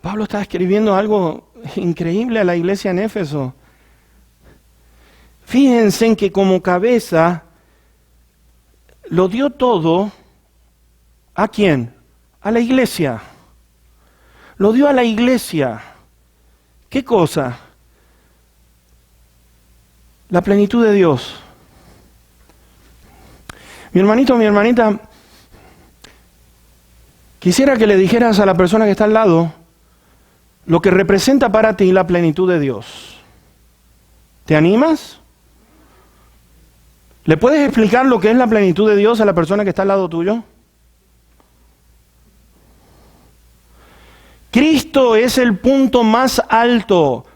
Pablo está escribiendo algo increíble a la iglesia en Éfeso. Fíjense en que como cabeza lo dio todo. ¿A quién? A la iglesia. Lo dio a la iglesia. ¿Qué cosa? La plenitud de Dios. Mi hermanito, mi hermanita, quisiera que le dijeras a la persona que está al lado lo que representa para ti la plenitud de Dios. ¿Te animas? ¿Le puedes explicar lo que es la plenitud de Dios a la persona que está al lado tuyo? Cristo es el punto más alto,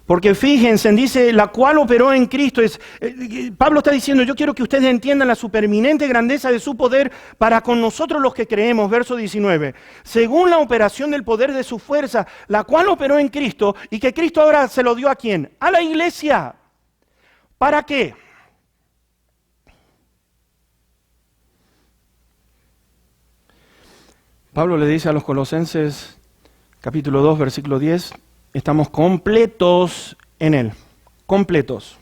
porque fíjense, dice, la cual operó en Cristo. Pablo está diciendo, yo quiero que ustedes entiendan la supereminente grandeza de su poder para con nosotros los que creemos, verso 19. Según la operación del poder de su fuerza, la cual operó en Cristo, y que Cristo ahora se lo dio ¿a quién? A la iglesia. ¿Para qué? Pablo le dice a los Colosenses, capítulo 2, versículo 10, estamos completos en Él, completos.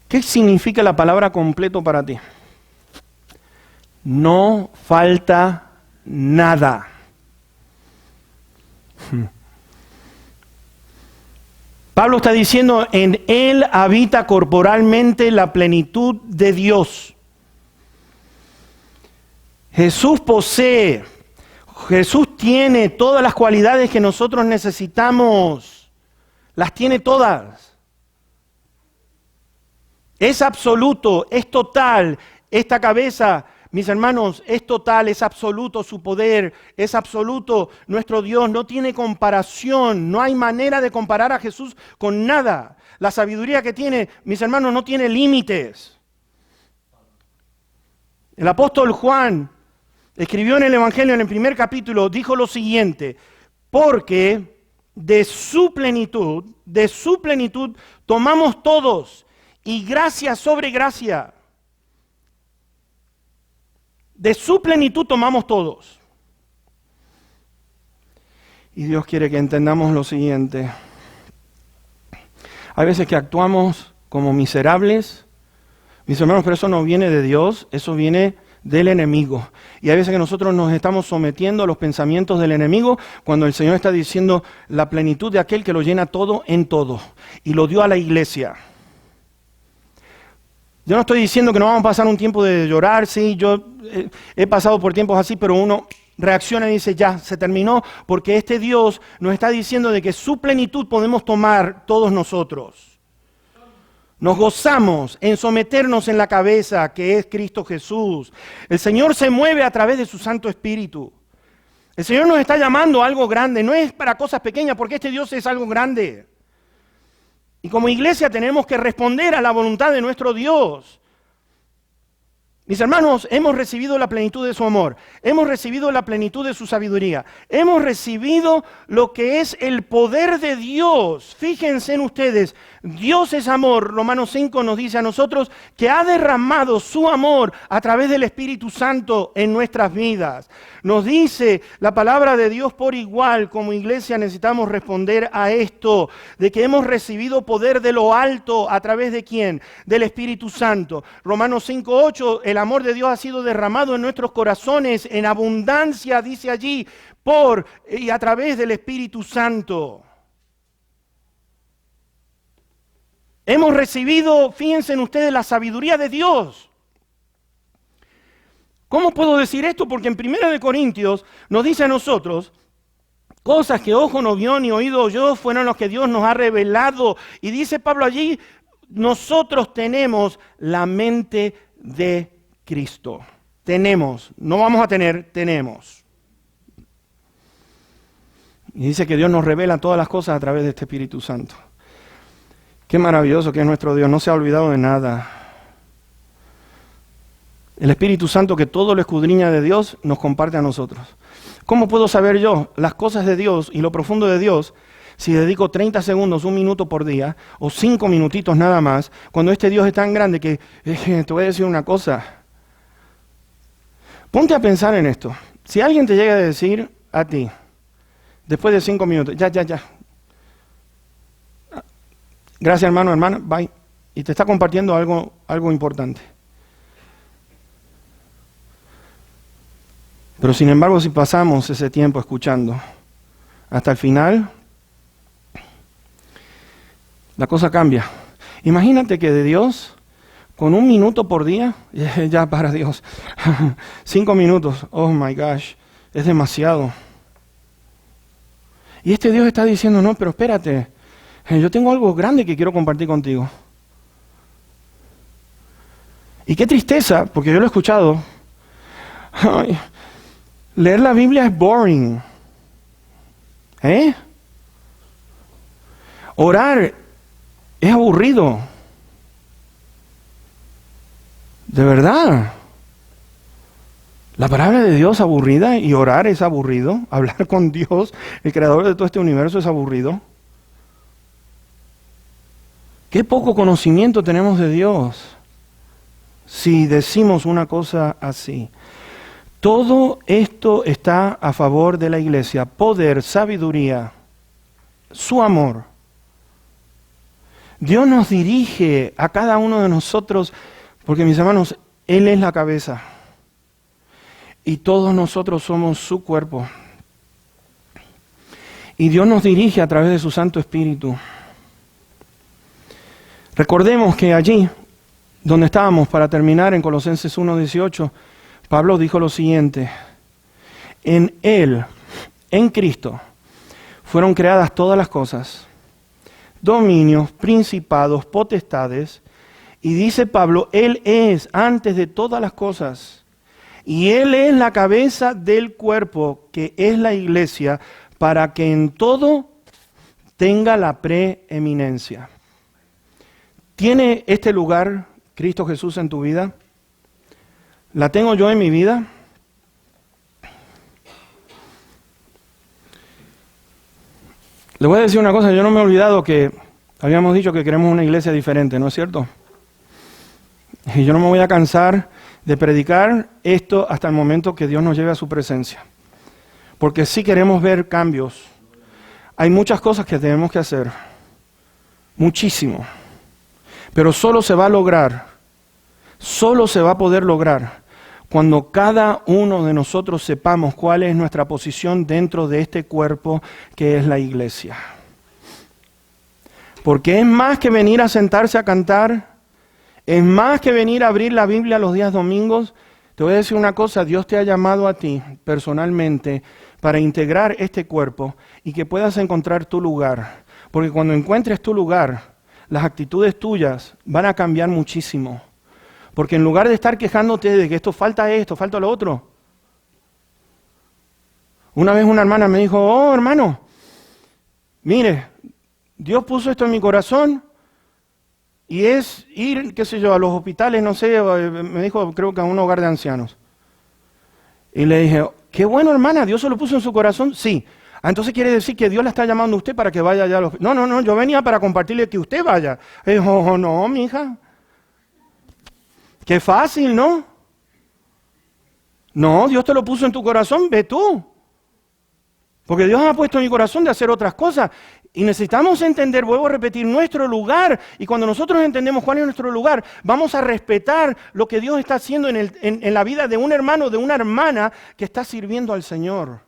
¿Qué significa la palabra completo para ti? No falta nada. Pablo está diciendo, en Él habita corporalmente la plenitud de Dios. Jesús posee, Jesús tiene todas las cualidades que nosotros necesitamos. Las tiene todas. Es absoluto, es total. Esta cabeza, mis hermanos, es total, es absoluto su poder, es absoluto nuestro Dios. No tiene comparación, no hay manera de comparar a Jesús con nada. La sabiduría que tiene, mis hermanos, no tiene límites. El apóstol Juan escribió en el Evangelio, en el primer capítulo, dijo lo siguiente: porque de su plenitud tomamos todos, y gracia sobre gracia. De su plenitud tomamos todos. Y Dios quiere que entendamos lo siguiente. Hay veces que actuamos como miserables, mis hermanos, pero eso no viene de Dios, eso viene del enemigo. Y hay veces que nosotros nos estamos sometiendo a los pensamientos del enemigo cuando el Señor está diciendo la plenitud de aquel que lo llena todo en todo. Y lo dio a la iglesia. Yo no estoy diciendo que no vamos a pasar un tiempo de llorar, sí, yo he pasado por tiempos así, pero uno reacciona y dice, ya, se terminó, porque este Dios nos está diciendo de que su plenitud podemos tomar todos nosotros. Nos gozamos en someternos en la cabeza que es Cristo Jesús. El Señor se mueve a través de su Santo Espíritu. El Señor nos está llamando a algo grande, no es para cosas pequeñas, porque este Dios es algo grande. Y como iglesia tenemos que responder a la voluntad de nuestro Dios. Mis hermanos, hemos recibido la plenitud de su amor, hemos recibido la plenitud de su sabiduría, hemos recibido lo que es el poder de Dios. Fíjense en ustedes, Dios es amor. Romanos 5 nos dice a nosotros que ha derramado su amor a través del Espíritu Santo en nuestras vidas. Nos dice la palabra de Dios por igual, como iglesia necesitamos responder a esto, de que hemos recibido poder de lo alto a través de ¿quién? Del Espíritu Santo. Romanos 5:8, el amor de Dios ha sido derramado en nuestros corazones en abundancia, dice allí, por y a través del Espíritu Santo. Hemos recibido, fíjense en ustedes, la sabiduría de Dios. ¿Cómo puedo decir esto? Porque en 1 Corintios nos dice a nosotros, cosas que ojo no vio ni oído oyó fueron los que Dios nos ha revelado. Y dice Pablo allí, nosotros tenemos la mente de Cristo. Tenemos, no vamos a tener, tenemos. Y dice que Dios nos revela todas las cosas a través de este Espíritu Santo. Qué maravilloso que es nuestro Dios, no se ha olvidado de nada. El Espíritu Santo que todo lo escudriña de Dios nos comparte a nosotros. ¿Cómo puedo saber yo las cosas de Dios y lo profundo de Dios si dedico 30 segundos, 1 minuto por día o 5 minutitos nada más, cuando este Dios es tan grande que te voy a decir una cosa? Ponte a pensar en esto. Si alguien te llega a decir a ti, después de 5 minutos, ya. Gracias hermano, hermana, bye. Y te está compartiendo algo importante. Pero sin embargo, si pasamos ese tiempo escuchando hasta el final, la cosa cambia. Imagínate que de Dios, con 1 minuto por día, ya para Dios, 5 minutos, oh my gosh, es demasiado. Y este Dios está diciendo, no, pero espérate, yo tengo algo grande que quiero compartir contigo. Y qué tristeza, porque yo lo he escuchado. Ay, leer la Biblia es boring. Orar es aburrido. De verdad. La palabra de Dios es aburrida y orar es aburrido. Hablar con Dios, el creador de todo este universo, es aburrido. Qué poco conocimiento tenemos de Dios si decimos una cosa así. Todo esto está a favor de la iglesia. Poder, sabiduría, su amor. Dios nos dirige a cada uno de nosotros, porque mis hermanos, Él es la cabeza. Y todos nosotros somos su cuerpo. Y Dios nos dirige a través de su Santo Espíritu. Recordemos que allí, donde estábamos para terminar en Colosenses 1:18, Pablo dijo lo siguiente: en Él, en Cristo, fueron creadas todas las cosas, dominios, principados, potestades, y dice Pablo, Él es antes de todas las cosas, y Él es la cabeza del cuerpo, que es la iglesia, para que en todo tenga la preeminencia. ¿Tiene este lugar Cristo Jesús en tu vida? ¿La tengo yo en mi vida? Le voy a decir una cosa, yo no me he olvidado que habíamos dicho que queremos una iglesia diferente, ¿no es cierto? Y yo no me voy a cansar de predicar esto hasta el momento que Dios nos lleve a su presencia. Porque sí queremos ver cambios. Hay muchas cosas que tenemos que hacer. Muchísimo. Pero solo se va a lograr, solo se va a poder lograr cuando cada uno de nosotros sepamos cuál es nuestra posición dentro de este cuerpo que es la iglesia. Porque es más que venir a sentarse a cantar, es más que venir a abrir la Biblia los días domingos. Te voy a decir una cosa, Dios te ha llamado a ti personalmente para integrar este cuerpo y que puedas encontrar tu lugar. Porque cuando encuentres tu lugar, las actitudes tuyas van a cambiar muchísimo. Porque en lugar de estar quejándote de que esto, falta lo otro. Una vez una hermana me dijo, oh hermano, mire, Dios puso esto en mi corazón y es ir, qué sé yo, a los hospitales, no sé, me dijo, creo que a un hogar de ancianos. Y le dije, qué bueno hermana, Dios se lo puso en su corazón, sí. Entonces quiere decir que Dios la está llamando a usted para que vaya allá a los... No, yo venía para compartirle que usted vaya. Y dijo, oh, no, mija. Qué fácil, ¿no? No, Dios te lo puso en tu corazón, ve tú. Porque Dios ha puesto en mi corazón de hacer otras cosas. Y necesitamos entender, vuelvo a repetir, nuestro lugar. Y cuando nosotros entendemos cuál es nuestro lugar, vamos a respetar lo que Dios está haciendo en la vida de un hermano, de una hermana que está sirviendo al Señor.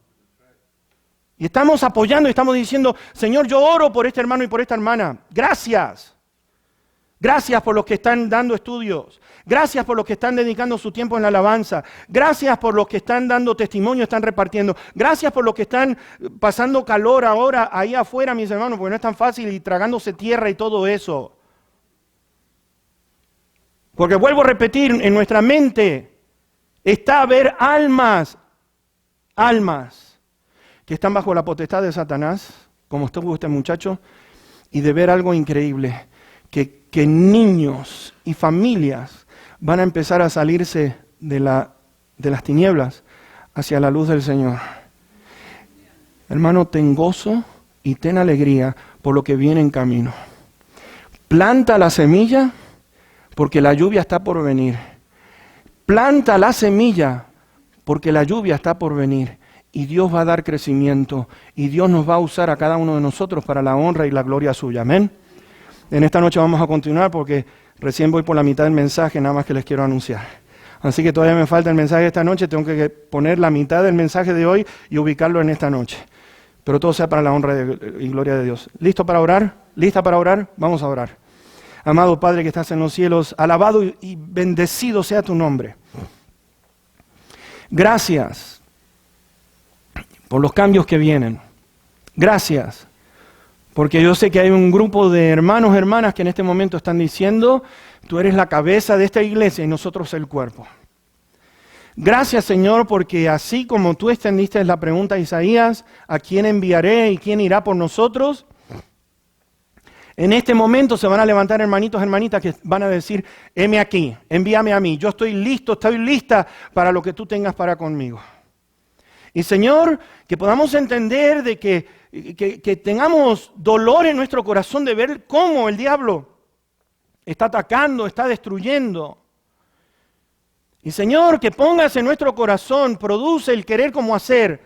Y estamos apoyando y estamos diciendo, Señor, yo oro por este hermano y por esta hermana. Gracias. Gracias por los que están dando estudios. Gracias por los que están dedicando su tiempo en la alabanza. Gracias por los que están dando testimonio, están repartiendo. Gracias por los que están pasando calor ahora ahí afuera, mis hermanos, porque no es tan fácil y tragándose tierra y todo eso. Porque vuelvo a repetir, en nuestra mente está ver almas que están bajo la potestad de Satanás, como estuvo este muchacho, y de ver algo increíble, que niños y familias van a empezar a salirse de las tinieblas hacia la luz del Señor. Hermano, ten gozo y ten alegría por lo que viene en camino. Planta la semilla porque la lluvia está por venir. Planta la semilla porque la lluvia está por venir. Y Dios va a dar crecimiento. Y Dios nos va a usar a cada uno de nosotros para la honra y la gloria suya. Amén. En esta noche vamos a continuar porque recién voy por la mitad del mensaje, nada más que les quiero anunciar. Así que todavía me falta el mensaje de esta noche, tengo que poner la mitad del mensaje de hoy y ubicarlo en esta noche. Pero todo sea para la honra y gloria de Dios. ¿Listo para orar? ¿Lista para orar? Vamos a orar. Amado Padre que estás en los cielos, alabado y bendecido sea tu nombre. Gracias por los cambios que vienen. Gracias. Porque yo sé que hay un grupo de hermanos, hermanas que en este momento están diciendo, tú eres la cabeza de esta iglesia y nosotros el cuerpo. Gracias, Señor, porque así como tú extendiste la pregunta a Isaías, ¿a quién enviaré y quién irá por nosotros? En este momento se van a levantar hermanitos, hermanitas que van a decir, heme aquí, envíame a mí, yo estoy listo, estoy lista para lo que tú tengas para conmigo. Y Señor, que podamos entender de que tengamos dolor en nuestro corazón de ver cómo el diablo está atacando, está destruyendo. Y Señor, que pongas en nuestro corazón, produce el querer como hacer.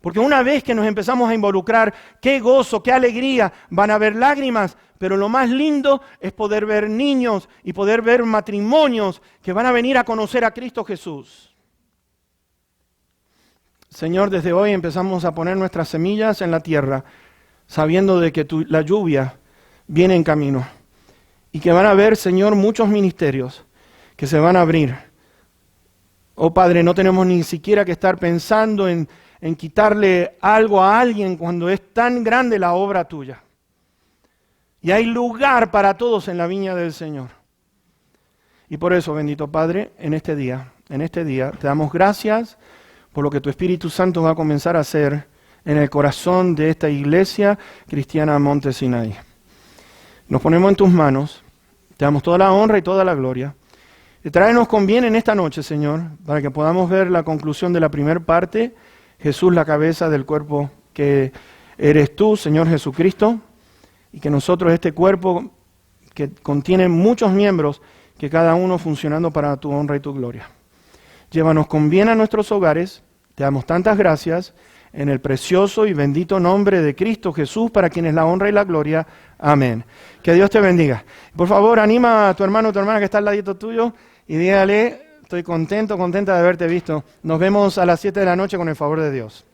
Porque una vez que nos empezamos a involucrar, qué gozo, qué alegría, van a haber lágrimas, pero lo más lindo es poder ver niños y poder ver matrimonios que van a venir a conocer a Cristo Jesús. Señor, desde hoy empezamos a poner nuestras semillas en la tierra, sabiendo de que la lluvia viene en camino. Y que van a haber, Señor, muchos ministerios que se van a abrir. Oh Padre, no tenemos ni siquiera que estar pensando en quitarle algo a alguien cuando es tan grande la obra tuya. Y hay lugar para todos en la viña del Señor. Y por eso, bendito Padre, en este día te damos gracias por lo que tu Espíritu Santo va a comenzar a hacer en el corazón de esta iglesia cristiana Monte Sinaí. Nos ponemos en tus manos, te damos toda la honra y toda la gloria. Y tráenos con bien en esta noche, Señor, para que podamos ver la conclusión de la primera parte, Jesús la cabeza del cuerpo que eres tú, Señor Jesucristo, y que nosotros este cuerpo que contiene muchos miembros, que cada uno funcionando para tu honra y tu gloria. Llévanos con bien a nuestros hogares, te damos tantas gracias, en el precioso y bendito nombre de Cristo Jesús, para quien es la honra y la gloria. Amén. Que Dios te bendiga. Por favor, anima a tu hermano o tu hermana que está al ladito tuyo y dígale, estoy contenta de haberte visto. Nos vemos a las 7 de la noche con el favor de Dios.